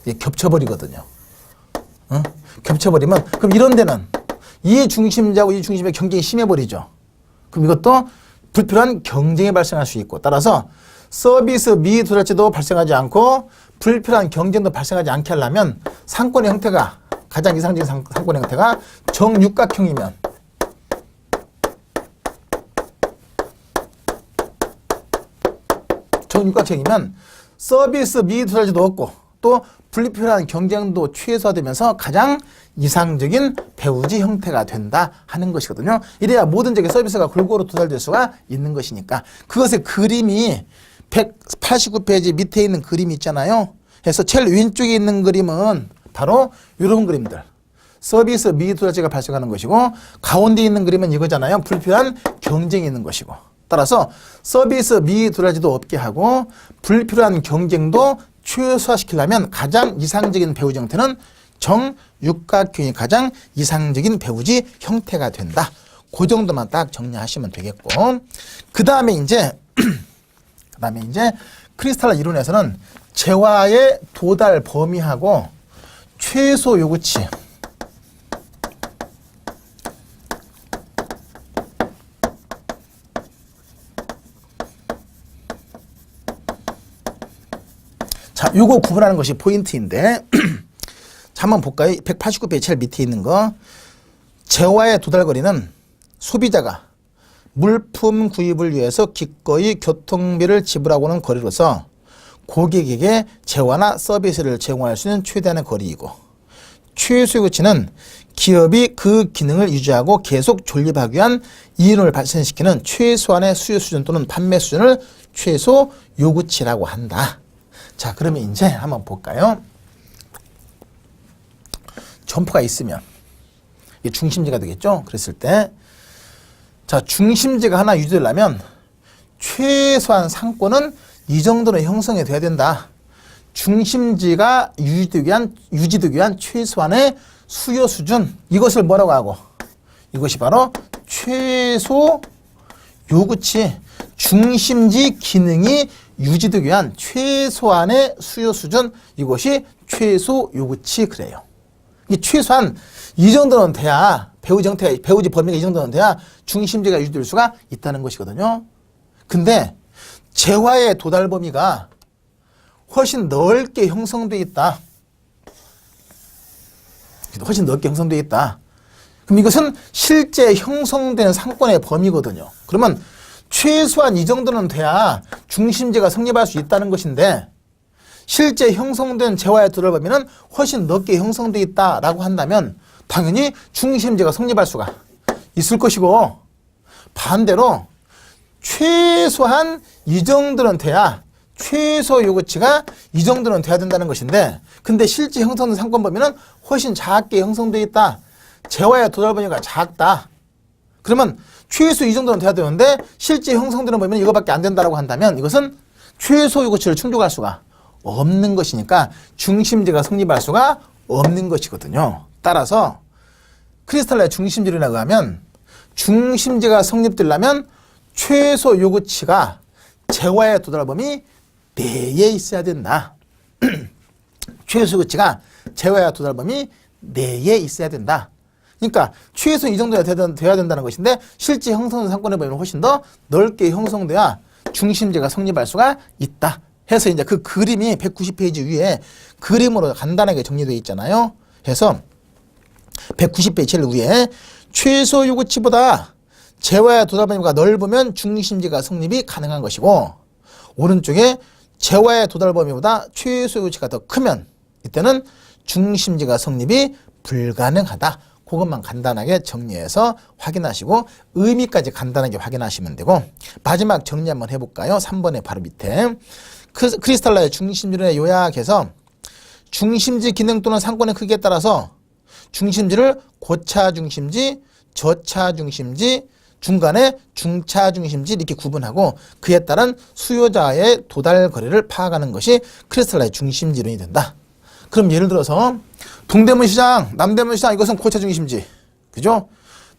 이게 겹쳐버리거든요. 응? 겹쳐버리면 그럼 이런 데는 이 중심지하고 이 중심의 경쟁이 심해버리죠. 그럼 이것도 불필요한 경쟁이 발생할 수 있고, 따라서 서비스 미도달제도 발생하지 않고 불필요한 경쟁도 발생하지 않게 하려면 상권의 형태가, 가장 이상적인 상권의 형태가 정육각형이면, 정육각형이면 서비스 미도달제도 없고 또 불필요한 경쟁도 최소화되면서 가장 이상적인 배우지 형태가 된다 하는 것이거든요. 이래야 모든 지역의 서비스가 골고루 도달될 수가 있는 것이니까. 그것의 그림이 189페이지 밑에 있는 그림이 있잖아요. 그래서 제일 왼쪽에 있는 그림은 바로 이런 그림들. 서비스 미도달제가 발생하는 것이고, 가운데 있는 그림은 이거잖아요. 불필요한 경쟁이 있는 것이고. 따라서 서비스 미도달제도 없게 하고 불필요한 경쟁도 최소화시키려면 가장 이상적인 배우지 형태는 정육각형이 가장 이상적인 배우지 형태가 된다. 그 정도만 딱 정리하시면 되겠고, 그 다음에 이제 크리스탈 이론에서는 재화의 도달 범위하고 최소 요구치, 자, 요거 구분하는 것이 포인트인데, 자, 한번 볼까요? 189페이지 제일 밑에 있는 거. 재화의 도달거리는 소비자가 물품 구입을 위해서 기꺼이 교통비를 지불하고는 거리로서 고객에게 재화나 서비스를 제공할 수 있는 최대한의 거리이고, 최소 요구치는 기업이 그 기능을 유지하고 계속 존립하기 위한 이윤을 발생시키는 최소한의 수요 수준 또는 판매 수준을 최소 요구치라고 한다. 자, 그러면 이제 한번 볼까요? 점포가 있으면 이게 중심지가 되겠죠? 그랬을 때, 자, 중심지가 하나 유지되려면 최소한 상권은 이 정도는 형성이 돼야 된다. 중심지가 유지되기 위한 최소한의 수요 수준, 이것을 뭐라고 하고, 이것이 바로 최소 요구치, 중심지 기능이 유지되기 위한 최소한의 수요 수준, 이것이 최소 요구치 그래요. 이 최소한 이 정도는 돼야 배우지 범위가 이 정도는 돼야 중심지가 유지될 수가 있다는 것이거든요. 근데 재화의 도달 범위가 훨씬 넓게 형성되어 있다. 훨씬 넓게 형성되어 있다. 그럼 이것은 실제 형성된 상권의 범위거든요. 그러면 최소한 이 정도는 돼야 중심지가 성립할 수 있다는 것인데, 실제 형성된 재화의 도달 범위는 훨씬 넓게 형성되어 있다라고 한다면 당연히 중심지가 성립할 수가 있을 것이고, 반대로 최소한 이 정도는 돼야 최소 요구치가 이 정도는 돼야 된다는 것인데, 근데 실제 형성된 상권 범위는 훨씬 작게 형성되어 있다. 재화의 도달 범위가 작다. 그러면 최소 이 정도는 돼야 되는데 실제 형성되는 범위는 이거밖에 안 된다라고 한다면 이것은 최소 요구치를 충족할 수가 없는 것이니까 중심지가 성립할 수가 없는 것이거든요. 따라서 크리스탈의 중심지론에 의하면 중심지가 성립되려면 최소 요구치가 재화의 도달 범위 내에 있어야 된다. 최소 요구치가 재화의 도달 범위 내에 있어야 된다. 그러니까 최소 이 정도가 돼야 된다는 것인데, 실제 형성된 상권의 범위는 훨씬 더 넓게 형성돼야 중심지가 성립할 수가 있다. 해서 이제 그 그림이 190페이지 위에 그림으로 간단하게 정리되어 있잖아요. 해서 190페이지 제일 위에 최소 요구치보다 재화의 도달 범위가 넓으면 중심지가 성립이 가능한 것이고, 오른쪽에 재화의 도달 범위보다 최소 요구치가 더 크면 이때는 중심지가 성립이 불가능하다. 그것만 간단하게 정리해서 확인하시고 의미까지 간단하게 확인하시면 되고, 마지막 정리 한번 해볼까요? 3번의 바로 밑에 크리스탈라의 중심지를 요약해서 중심지 기능 또는 상권의 크기에 따라서 중심지를 고차 중심지, 저차 중심지, 중간에 중차 중심지 이렇게 구분하고 그에 따른 수요자의 도달 거리를 파악하는 것이 크리스탈라의 중심지론이 된다. 그럼 예를 들어서 동대문 시장, 남대문 시장 이것은 고차 중심지, 그죠?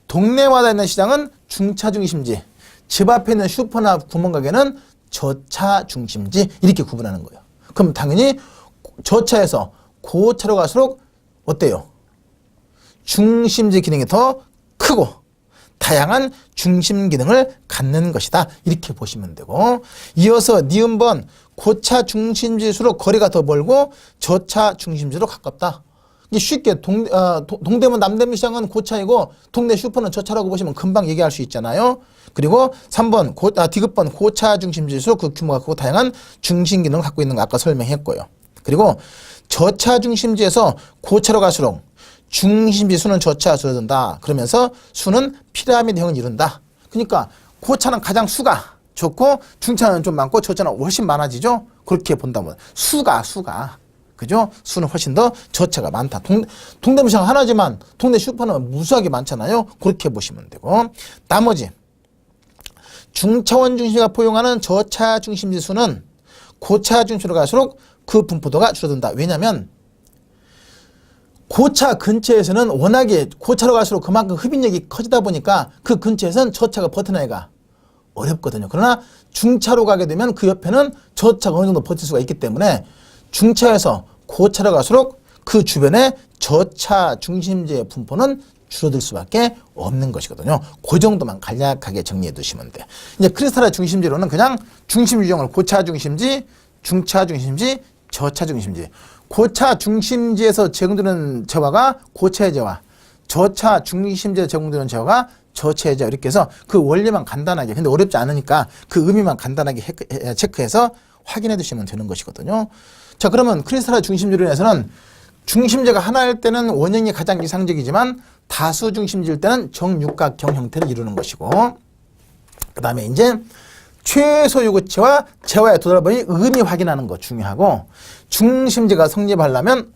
동네마다 있는 시장은 중차 중심지, 집 앞에 있는 슈퍼나 구멍가게는 저차 중심지 이렇게 구분하는 거예요. 그럼 당연히 저차에서 고차로 갈수록 어때요? 중심지 기능이 더 크고 다양한 중심 기능을 갖는 것이다. 이렇게 보시면 되고, 이어서 니은번 고차 중심지수로 거리가 더 멀고 저차 중심지로 가깝다. 이게 쉽게 동대문 남대문 시장은 고차이고 동네 슈퍼는 저차라고 보시면 금방 얘기할 수 있잖아요. 그리고 3번 디귿번 고차 중심지수 그 규모가 크고 다양한 중심 기능을 갖고 있는 거 아까 설명했고요. 그리고 저차 중심지에서 고차로 갈수록 중심지 수는 저차 줄어든다. 그러면서 수는 피라미드형을 이룬다. 그러니까 고차는 가장 수가 좋고 중차는 좀 많고 저차는 훨씬 많아지죠. 그렇게 본다면 수가 그죠? 수는 훨씬 더 저차가 많다. 동대문 시장 하나지만 동네 슈퍼는 무수하게 많잖아요. 그렇게 보시면 되고, 나머지 중차원 중심지가 포용하는 저차 중심지 수는 고차 중심지로 갈수록 그 분포도가 줄어든다. 왜냐하면 고차 근처에서는 워낙에 고차로 갈수록 그만큼 흡인력이 커지다 보니까 그 근처에서는 저차가 버텨내기가 어렵거든요. 그러나 중차로 가게 되면 그 옆에는 저차가 어느 정도 버틸 수가 있기 때문에 중차에서 고차로 갈수록 그 주변에 저차 중심지의 분포는 줄어들 수밖에 없는 것이거든요. 그 정도만 간략하게 정리해 두시면 돼요. 이제 크리스탈의 중심지로는 그냥 중심 유형을 고차 중심지, 중차 중심지, 저차 중심지. 고차 중심지에서 제공되는 재화가 고차의 재화, 저차 중심지에서 제공되는 재화가 저차의 재화, 이렇게 해서 그 원리만 간단하게, 근데 어렵지 않으니까 그 의미만 간단하게 체크해서 확인해 두시면 되는 것이거든요. 자, 그러면 크리스탈의 중심지론에서는 중심지가 하나일 때는 원형이 가장 이상적이지만 다수 중심지일 때는 정육각형 형태를 이루는 것이고, 그 다음에 이제 최소 요구치와 재화의 도달 범위 의미 확인하는 거 중요하고, 중심지가 성립하려면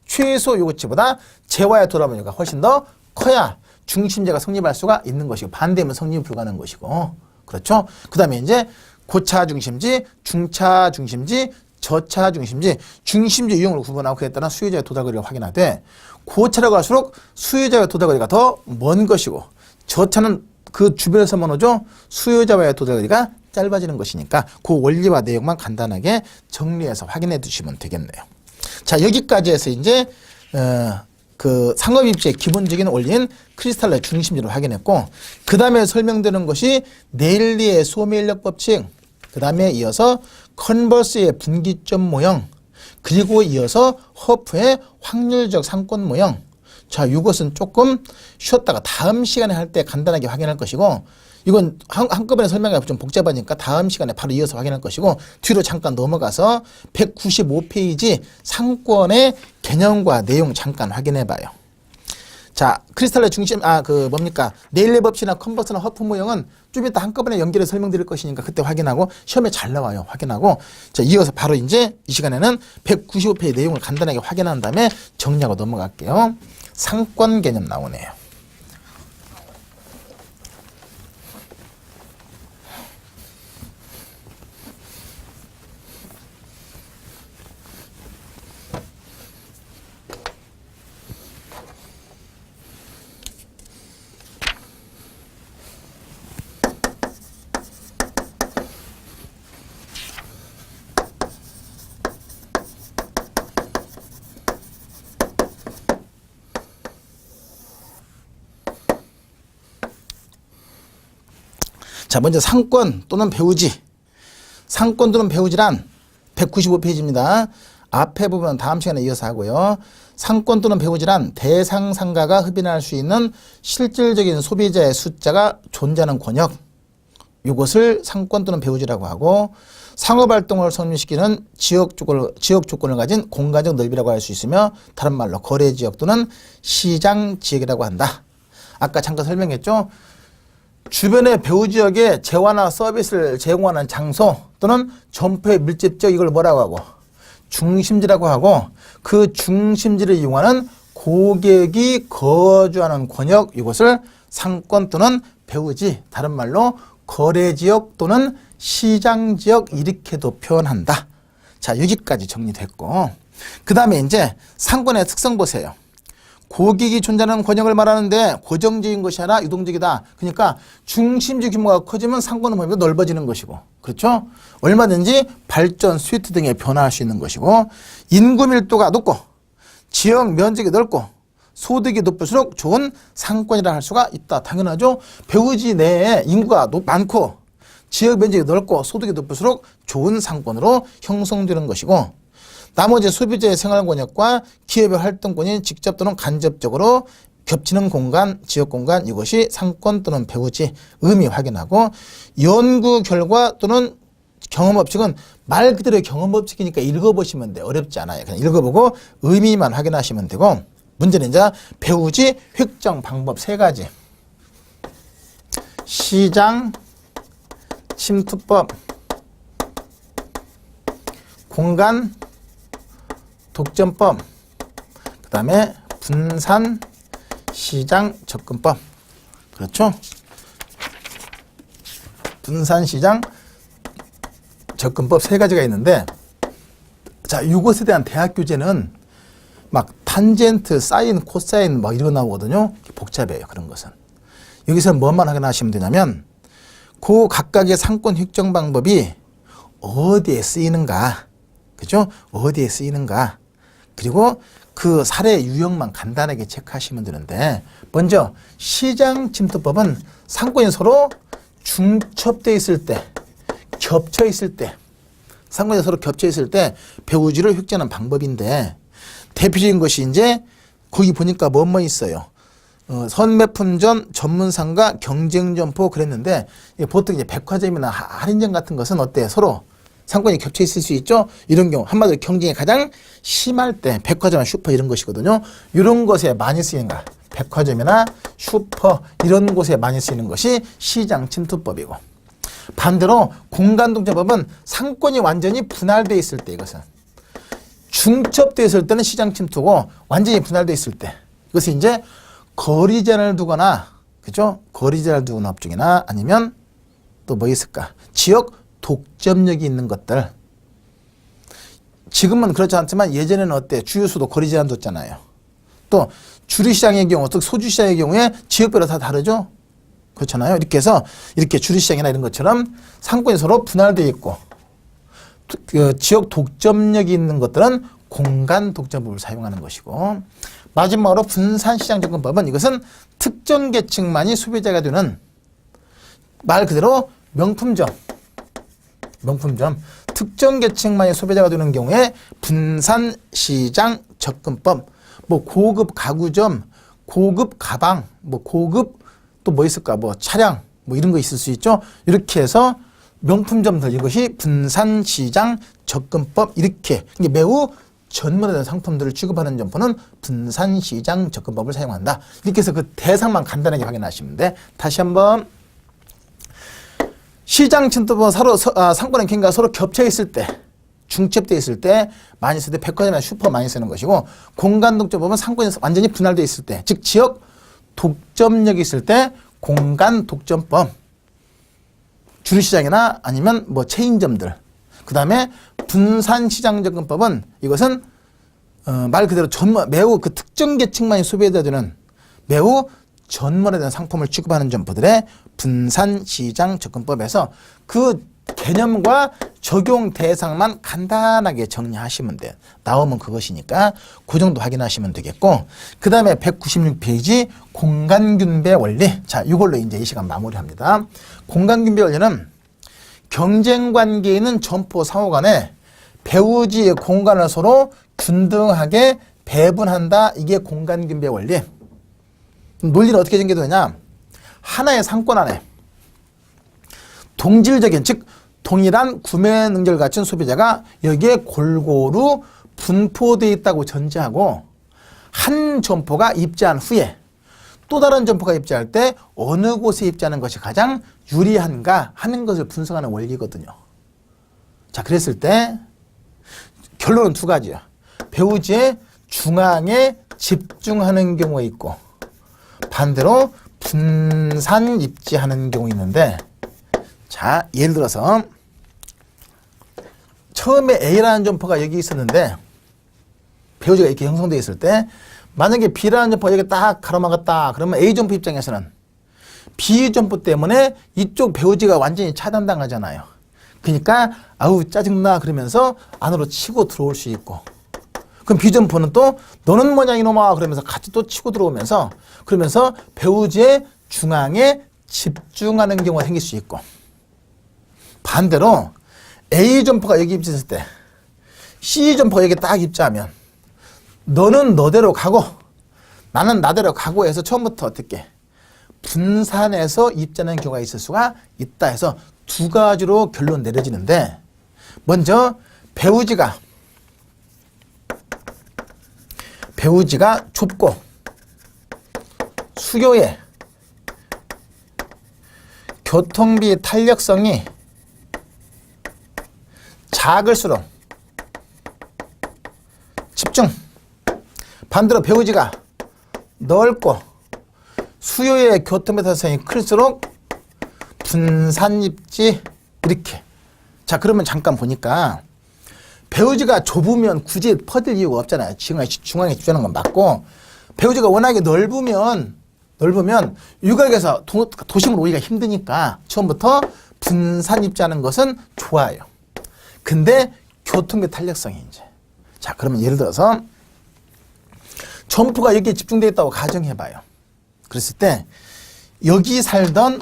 최소 요구치보다 재화의 도달 범위가 훨씬 더 커야 중심지가 성립할 수가 있는 것이고, 반대면 성립이 불가능한 것이고, 그렇죠? 그 다음에 이제 고차 중심지, 중차 중심지, 저차 중심지, 중심지 유형으로 구분하고 그에 따른 수요자의 도달 거리를 확인하되, 고차로 갈수록 수요자의 도달 거리가 더 먼 것이고, 저차는 그 주변에서만 오죠. 수요자와의 도달 거리가 짧아지는 것이니까 그 원리와 내용만 간단하게 정리해서 확인해 두시면 되겠네요. 자, 여기까지 해서 이제 그 상업입지의 기본적인 원리인 크리스탈의 중심지를 확인했고, 그 다음에 설명되는 것이 네일리의 소매인력 법칙, 그 다음에 이어서 컨버스의 분기점 모형, 그리고 이어서 허프의 확률적 상권 모형. 자, 이것은 조금 쉬었다가 다음 시간에 할 때 간단하게 확인할 것이고, 이건 한꺼번에 설명하기가 좀 복잡하니까 다음 시간에 바로 이어서 확인할 것이고, 뒤로 잠깐 넘어가서 195페이지 상권의 개념과 내용 잠깐 확인해 봐요. 자, 크리스탈의 중심, 네일리 법칙이나 컨버스나 허프 모형은 좀 이따 한꺼번에 연결해 설명드릴 것이니까 그때 확인하고, 시험에 잘 나와요. 확인하고. 자, 이어서 바로 이제 이 시간에는 195페이지 내용을 간단하게 확인한 다음에 정리하고 넘어갈게요. 상권 개념 나오네요. 자, 먼저 상권 또는 배우지. 상권 또는 배우지란 195페이지입니다. 앞에 부분은 다음 시간에 이어서 하고요. 상권 또는 배우지란 대상 상가가 흡인할 수 있는 실질적인 소비자의 숫자가 존재하는 권역, 이것을 상권 또는 배우지라고 하고, 상업활동을 성립시키는 지역 조건을 가진 공간적 넓이라고 할 수 있으며, 다른 말로 거래지역 또는 시장지역이라고 한다. 아까 잠깐 설명했죠. 주변의 배후지역에 재화나 서비스를 제공하는 장소 또는 점포의 밀집지역, 이걸 뭐라고 하고? 중심지라고 하고, 그 중심지를 이용하는 고객이 거주하는 권역, 이것을 상권 또는 배후지, 다른 말로 거래지역 또는 시장지역, 이렇게도 표현한다. 자, 여기까지 정리됐고, 그 다음에 이제 상권의 특성 보세요. 고객이 존재하는 권역을 말하는데 고정적인 것이 아니라 유동적이다. 그러니까 중심지 규모가 커지면 상권의 범위가 넓어지는 것이고, 그렇죠? 얼마든지 발전, 스위트 등에 변화할 수 있는 것이고, 인구 밀도가 높고 지역 면적이 넓고 소득이 높을수록 좋은 상권이라 할 수가 있다. 당연하죠. 배후지 내에 인구가 많고 지역 면적이 넓고 소득이 높을수록 좋은 상권으로 형성되는 것이고, 나머지 소비자의 생활 권역과 기업의 활동권이 직접 또는 간접적으로 겹치는 공간, 지역 공간, 이것이 상권 또는 배후지, 의미 확인하고, 연구 결과 또는 경험 법칙은 말 그대로 경험 법칙이니까 읽어보시면 돼요. 어렵지 않아요. 그냥 읽어보고 의미만 확인하시면 되고, 문제는 이제 배후지 획정 방법 3가지. 시장 침투법, 공간 독점법, 그 다음에 분산 시장 접근법. 그렇죠? 분산 시장 접근법 3가지가 있는데, 자, 이것에 대한 대학 교재는 막 탄젠트, 사인, 코사인 막 이런 거 나오거든요. 복잡해요, 그런 것은. 여기서 뭐만 확인하시면 되냐면, 그 각각의 상권 획정 방법이 어디에 쓰이는가, 그죠? 어디에 쓰이는가, 그리고 그 사례 유형만 간단하게 체크하시면 되는데, 먼저 시장 침투법은 상권이 서로 중첩되어 있을 때, 겹쳐 있을 때, 상권이 서로 겹쳐 있을 때 배후지를 획정하는 방법인데, 대표적인 것이 이제 거기 보니까 뭐뭐 있어요. 선매품점, 전문상가, 경쟁점포 그랬는데, 보통 이제 백화점이나 할인점 같은 것은 어때? 서로 상권이 겹쳐 있을 수 있죠. 이런 경우 한마디로 경쟁이 가장 심할 때 백화점이나 슈퍼 이런 것이거든요. 이런 것에 많이 쓰이는 거, 백화점이나 슈퍼 이런 곳에 많이 쓰이는 것이 시장 침투법이고, 반대로 공간 독점법은 상권이 완전히 분할되어 있을 때, 이것은 중첩되어 있을 때는 시장 침투고, 완전히 분할되어 있을 때 이것은 이제 거리 제한을 두거나, 그죠? 거리 제한을 두는 업종이나, 아니면 또 뭐 있을까? 지역 독점력이 있는 것들. 지금은 그렇지 않지만 예전에는 어때? 주유소도 거리 제한 뒀잖아요. 또 주류시장의 경우, 또 소주시장의 경우에 지역별로 다 다르죠? 그렇잖아요. 이렇게 해서 이렇게 주류시장이나 이런 것처럼 상권이 서로 분할되어 있고, 지역 독점력이 있는 것들은 공간 독점법을 사용하는 것이고, 마지막으로 분산시장 접근법은, 이것은 특정 계층만이 소비자가 되는, 말 그대로 명품점, 특정 계층만이 소비자가 되는 경우에 분산시장 접근법, 뭐 고급 가구점, 고급 가방, 뭐 고급 또 뭐 있을까, 뭐 차량, 뭐 이런 거 있을 수 있죠. 이렇게 해서 명품점들, 이것이 분산시장 접근법, 이렇게 매우 전문화된 상품들을 취급하는 점포는 분산시장 접근법을 사용한다. 이렇게 해서 그 대상만 간단하게 확인하시면 돼. 다시 한번. 시장 침투법은 상권의 경계가 서로 겹쳐 있을 때, 중첩되어 있을 때 많이 쓸 때 백화점이나 슈퍼 많이 쓰는 것이고, 공간 독점법은 상권이 완전히 분할되어 있을 때, 즉 지역 독점력이 있을 때 공간 독점법, 주류시장이나 아니면 뭐 체인점들. 그 다음에 분산시장 접근법은, 이것은 말 그대로 매우 그 특정 계층만이 소비해야 되는 매우 전문화된 상품을 취급하는 점포들의 분산시장 접근법에서 그 개념과 적용 대상만 간단하게 정리하시면 돼요. 나오면 그것이니까 그 정도 확인하시면 되겠고, 그 다음에 196페이지 공간균배 원리. 자, 이걸로 이제 이 시간 마무리합니다. 공간균배 원리는 경쟁관계에 있는 점포 상호 간에 배우지의 공간을 서로 균등하게 배분한다. 이게 공간분배 원리. 논리는 어떻게 전개되냐? 하나의 상권 안에 동질적인, 즉 동일한 구매 능력을 갖춘 소비자가 여기에 골고루 분포되어 있다고 전제하고 한 점포가 입지한 후에 또 다른 점포가 입지할 때 어느 곳에 입지하는 것이 가장 유리한가 하는 것을 분석하는 원리거든요. 자, 그랬을 때 결론은 두 가지야. 배우지의 중앙에 집중하는 경우가 있고 반대로 분산 입지하는 경우 있는데, 자, 예를 들어서 처음에 A라는 점포가 여기 있었는데 배우지가 이렇게 형성되어 있을 때 만약에 B라는 점포가 여기 딱 가로막았다. 그러면 A 점포 입장에서는 B 점포 때문에 이쪽 배우지가 완전히 차단당하잖아요. 그러니까 아우 짜증나 그러면서 안으로 치고 들어올 수 있고, 그럼 B 점포는 또 너는 뭐냐 이놈아 그러면서 같이 또 치고 들어오면서 그러면서 배우지의 중앙에 집중하는 경우가 생길 수 있고, 반대로 A 점포가 여기 입지했을 때 C 점포가 여기 딱 입지하면 너는 너대로 가고 나는 나대로 가고 해서 처음부터 어떻게 분산해서 입지하는 경우가 있을 수가 있다 해서 두 가지로 결론 내려지는데, 먼저 배우지가 좁고 수요의 교통비 탄력성이 작을수록 집중, 반대로 배우지가 넓고 수요의 교통비 탄력성이 클수록 분산 입지, 이렇게. 자, 그러면 잠깐 보니까 배우지가 좁으면 굳이 퍼질 이유가 없잖아요. 중앙에 집중하는 건 맞고, 배우지가 워낙에 넓으면 유곽에서 도심으로 오기가 힘드니까 처음부터 분산 입지하는 것은 좋아요. 근데 교통비 탄력성이 이제. 자, 그러면 예를 들어서 점포가 여기에 집중되어 있다고 가정해봐요. 그랬을 때 여기 살던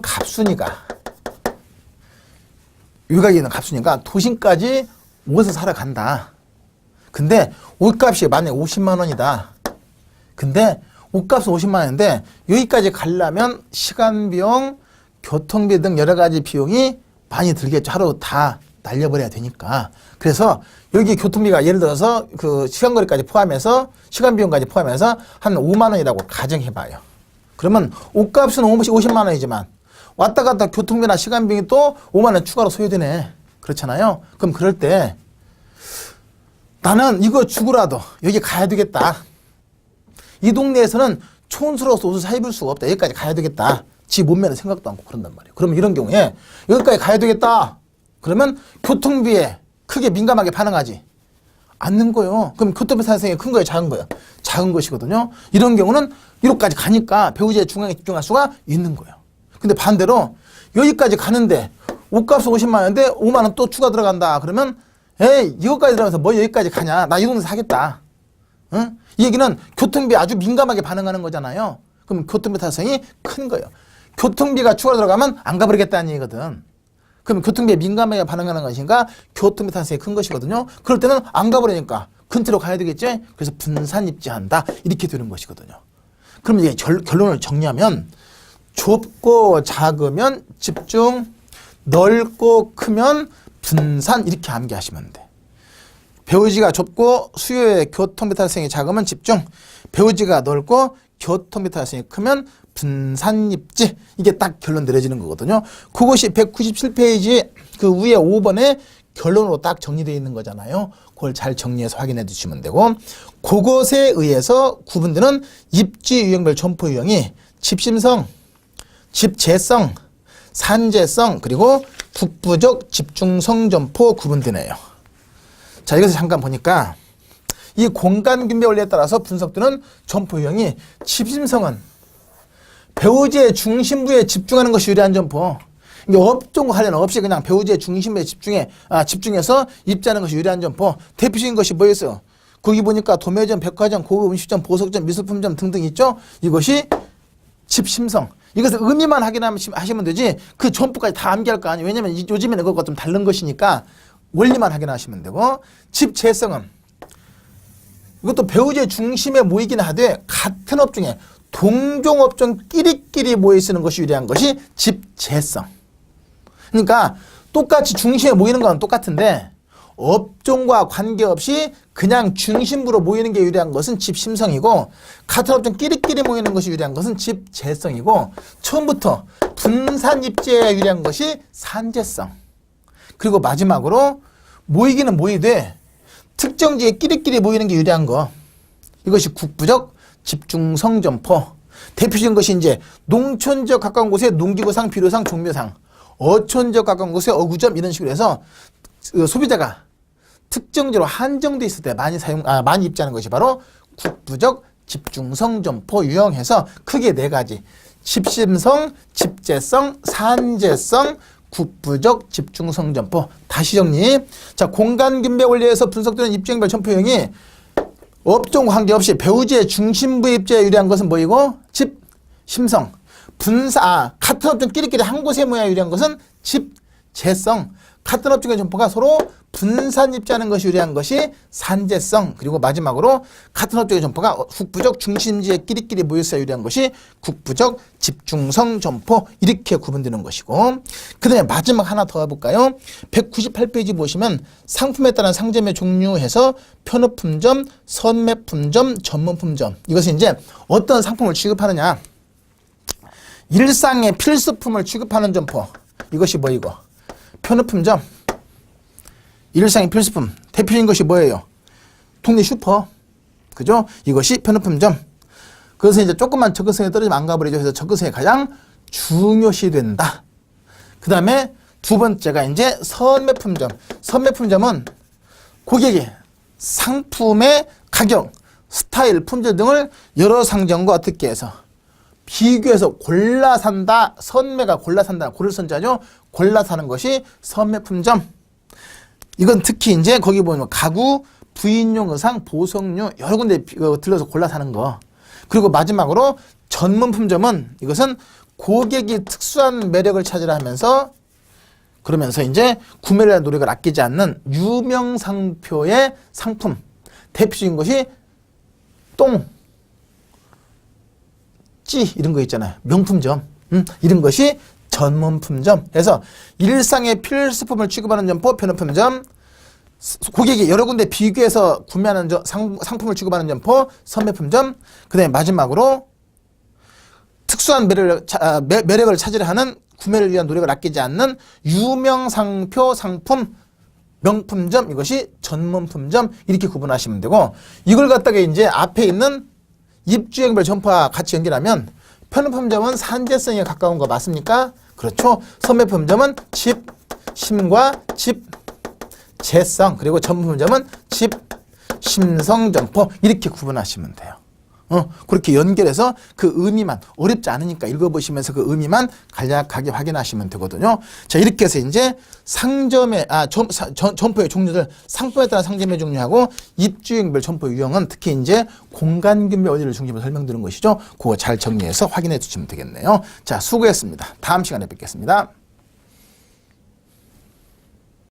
갑순이가, 유곽에 있는 갑순이가 도심까지 옷을 사러 간다. 근데 옷값이 만약에 50만 원이다. 근데 옷값은 50만 원인데 여기까지 가려면 시간 비용, 교통비 등 여러 가지 비용이 많이 들겠죠. 하루 다 날려버려야 되니까. 그래서 여기 교통비가 예를 들어서 그 시간거리까지 포함해서, 시간 비용까지 포함해서 한 5만 원이라고 가정해봐요. 그러면 옷값은 50만 원이지만 왔다 갔다 교통비나 시간 비용이 또 5만 원 추가로 소요되네. 그렇잖아요. 그럼 그럴 때 나는 이거 주고라도 여기 가야 되겠다. 이 동네에서는 촌스러워서 옷을 사 입을 수가 없다. 여기까지 가야 되겠다. 지 몸매는 생각도 않고 그런단 말이에요. 그러면 이런 경우에 여기까지 가야 되겠다. 그러면 교통비에 크게 민감하게 반응하지 않는 거예요. 그럼 교통비 탄력성이 큰 거예요, 작은 거예요? 작은 것이거든요. 이런 경우는 이로까지 가니까 배우지의 중앙에 집중할 수가 있는 거예요. 근데 반대로 여기까지 가는데 옷값은 50만 원인데 5만 원 또 추가 들어간다. 그러면 에이, 이거까지 들어가면서 뭐 여기까지 가냐. 나 이 동네에서 사겠다. 응? 이 얘기는 교통비에 아주 민감하게 반응하는 거잖아요. 그럼 교통비 탄력성이 큰 거예요. 교통비가 추가로 들어가면 안 가버리겠다는 얘기거든. 그럼 교통비에 민감하게 반응하는 것인가? 교통비 탄력성이 큰 것이거든요. 그럴 때는 안 가버리니까 근처로 가야 되겠지? 그래서 분산 입지한다. 이렇게 되는 것이거든요. 그럼 이게 결론을 정리하면 좁고 작으면 집중, 넓고 크면 분산, 이렇게 암기하시면 돼. 배우지가 좁고 수요의 교통비 탄력성이 작으면 집중, 배우지가 넓고 교통비 탄력성이 크면 분산 입지. 이게 딱 결론 내려지는 거거든요. 그것이 197페이지 그 위에 5번에 결론으로 딱 정리되어 있는 거잖아요. 그걸 잘 정리해서 확인해 주시면 되고, 그것에 의해서 구분되는 입지 유형별 점포 유형이 집심성, 집재성, 산재성, 그리고 국부적 집중성 점포 구분되네요. 자, 이것을 잠깐 보니까 이 공간균배 원리에 따라서 분석되는 점포 유형이, 집심성은 배우지의 중심부에 집중하는 것이 유리한 점포. 이게 업종 관련 없이 그냥 배우지의 중심부에 집중해서 입지하는 것이 유리한 점포. 대표적인 것이 뭐였어요? 거기 보니까 도매점, 백화점, 고급 음식점, 보석점, 미술품점 등등 있죠? 이것이 집심성. 이것을 의미만 확인하시면 되지 그 점포까지 다 암기할 거 아니에요. 왜냐면 요즘에는 그것과 좀 다른 것이니까 원리만 확인하시면 되고, 집재성은 이것도 배우자의 중심에 모이긴 하되 같은 업종에 동종 업종끼리끼리 모여 있는 것이 유리한 것이 집재성. 그러니까 똑같이 중심에 모이는 건 똑같은데 업종과 관계없이 그냥 중심부로 모이는 게 유리한 것은 집심성이고, 같은 업종끼리끼리 모이는 것이 유리한 것은 집재성이고, 처음부터 분산 입지에 유리한 것이 산재성. 그리고 마지막으로 모이기는 모이되 특정지에 끼리끼리 모이는 게 유리한 거, 이것이 국부적 집중성 점포. 대표적인 것이 이제 농촌지역 가까운 곳에 농기구상, 비료상, 종묘상, 어촌지역 가까운 곳에 어구점, 이런 식으로 해서 소비자가 특정지로 한정돼 있을 때 많이 입지하는 것이 바로 국부적 집중성 점포 유형해서 크게 네 가지: 집심성, 집재성, 산재성, 국부적 집중성 점포. 다시 정리. 자, 공간균배 원리에서 분석되는 입지형별 점포 유형이 업종 관계없이 배우지의 중심부의 입지에 유리한 것은 뭐이고? 집심성. 같은 업종 끼리끼리 한 곳에 모여 유리한 것은 집재성. 같은 업종의 점포가 서로 분산 입지하는 것이 유리한 것이 산재성. 그리고 마지막으로 같은 업종의 점포가 국부적 중심지에 끼리끼리 모여서 유리한 것이 국부적 집중성 점포. 이렇게 구분되는 것이고, 그 다음에 마지막 하나 더 해볼까요? 198페이지 보시면 상품에 따른 상점의 종류해서 편의품점, 선매품점, 전문품점. 이것은 이제 어떤 상품을 취급하느냐, 일상의 필수품을 취급하는 점포. 이것이 뭐이고? 편의품점. 일상의 필수품. 대표적인 것이 뭐예요? 동네 슈퍼. 그죠? 이것이 편의품점. 그것은 이제 조금만 접근성에 떨어지면 안 가버리죠. 그래서 접근성이 가장 중요시 된다. 그 다음에 두 번째가 이제 선매품점. 선매품점은 고객이 상품의 가격, 스타일, 품질 등을 여러 상점과 어떻게 해서 비교해서 골라 산다. 선매가 골라 산다. 고를 선자죠. 골라 사는 것이 선매품점. 이건 특히 이제 거기 보면 가구, 부인용 의상, 보석류 여러 군데 들러서 골라 사는 거. 그리고 마지막으로 전문품점은 이것은 고객이 특수한 매력을 찾으려 하면서 그러면서 이제 구매를 위한 노력을 아끼지 않는 유명 상표의 상품. 대표적인 것이 똥, 찌 이런 거 있잖아요. 명품점. 이런 것이 전문품점. 그래서 일상의 필수품을 취급하는 점포 편의품점, 고객이 여러 군데 비교해서 구매하는 상품을 취급하는 점포 선매품점, 그 다음에 마지막으로 특수한 매력을 찾으려 하는 구매를 위한 노력을 아끼지 않는 유명 상표 상품 명품점, 이것이 전문품점. 이렇게 구분하시면 되고, 이걸 갖다가 이제 앞에 있는 입주형별 점포와 같이 연결하면 편의품점은 산재성에 가까운 거 맞습니까? 그렇죠. 선매품점은 집심과 집재성, 그리고 전문점은 집심성 점포. 이렇게 구분하시면 돼요. 그렇게 연결해서 그 의미만, 어렵지 않으니까 읽어보시면서 그 의미만 간략하게 확인하시면 되거든요. 자, 이렇게 해서 이제 점포의 종류들, 상품에 따른 상점의 종류하고 입주형별 점포 유형은 특히 이제 공간균배 원리를 중심으로 설명드린 것이죠. 그거 잘 정리해서 확인해 주시면 되겠네요. 자, 수고했습니다. 다음 시간에 뵙겠습니다.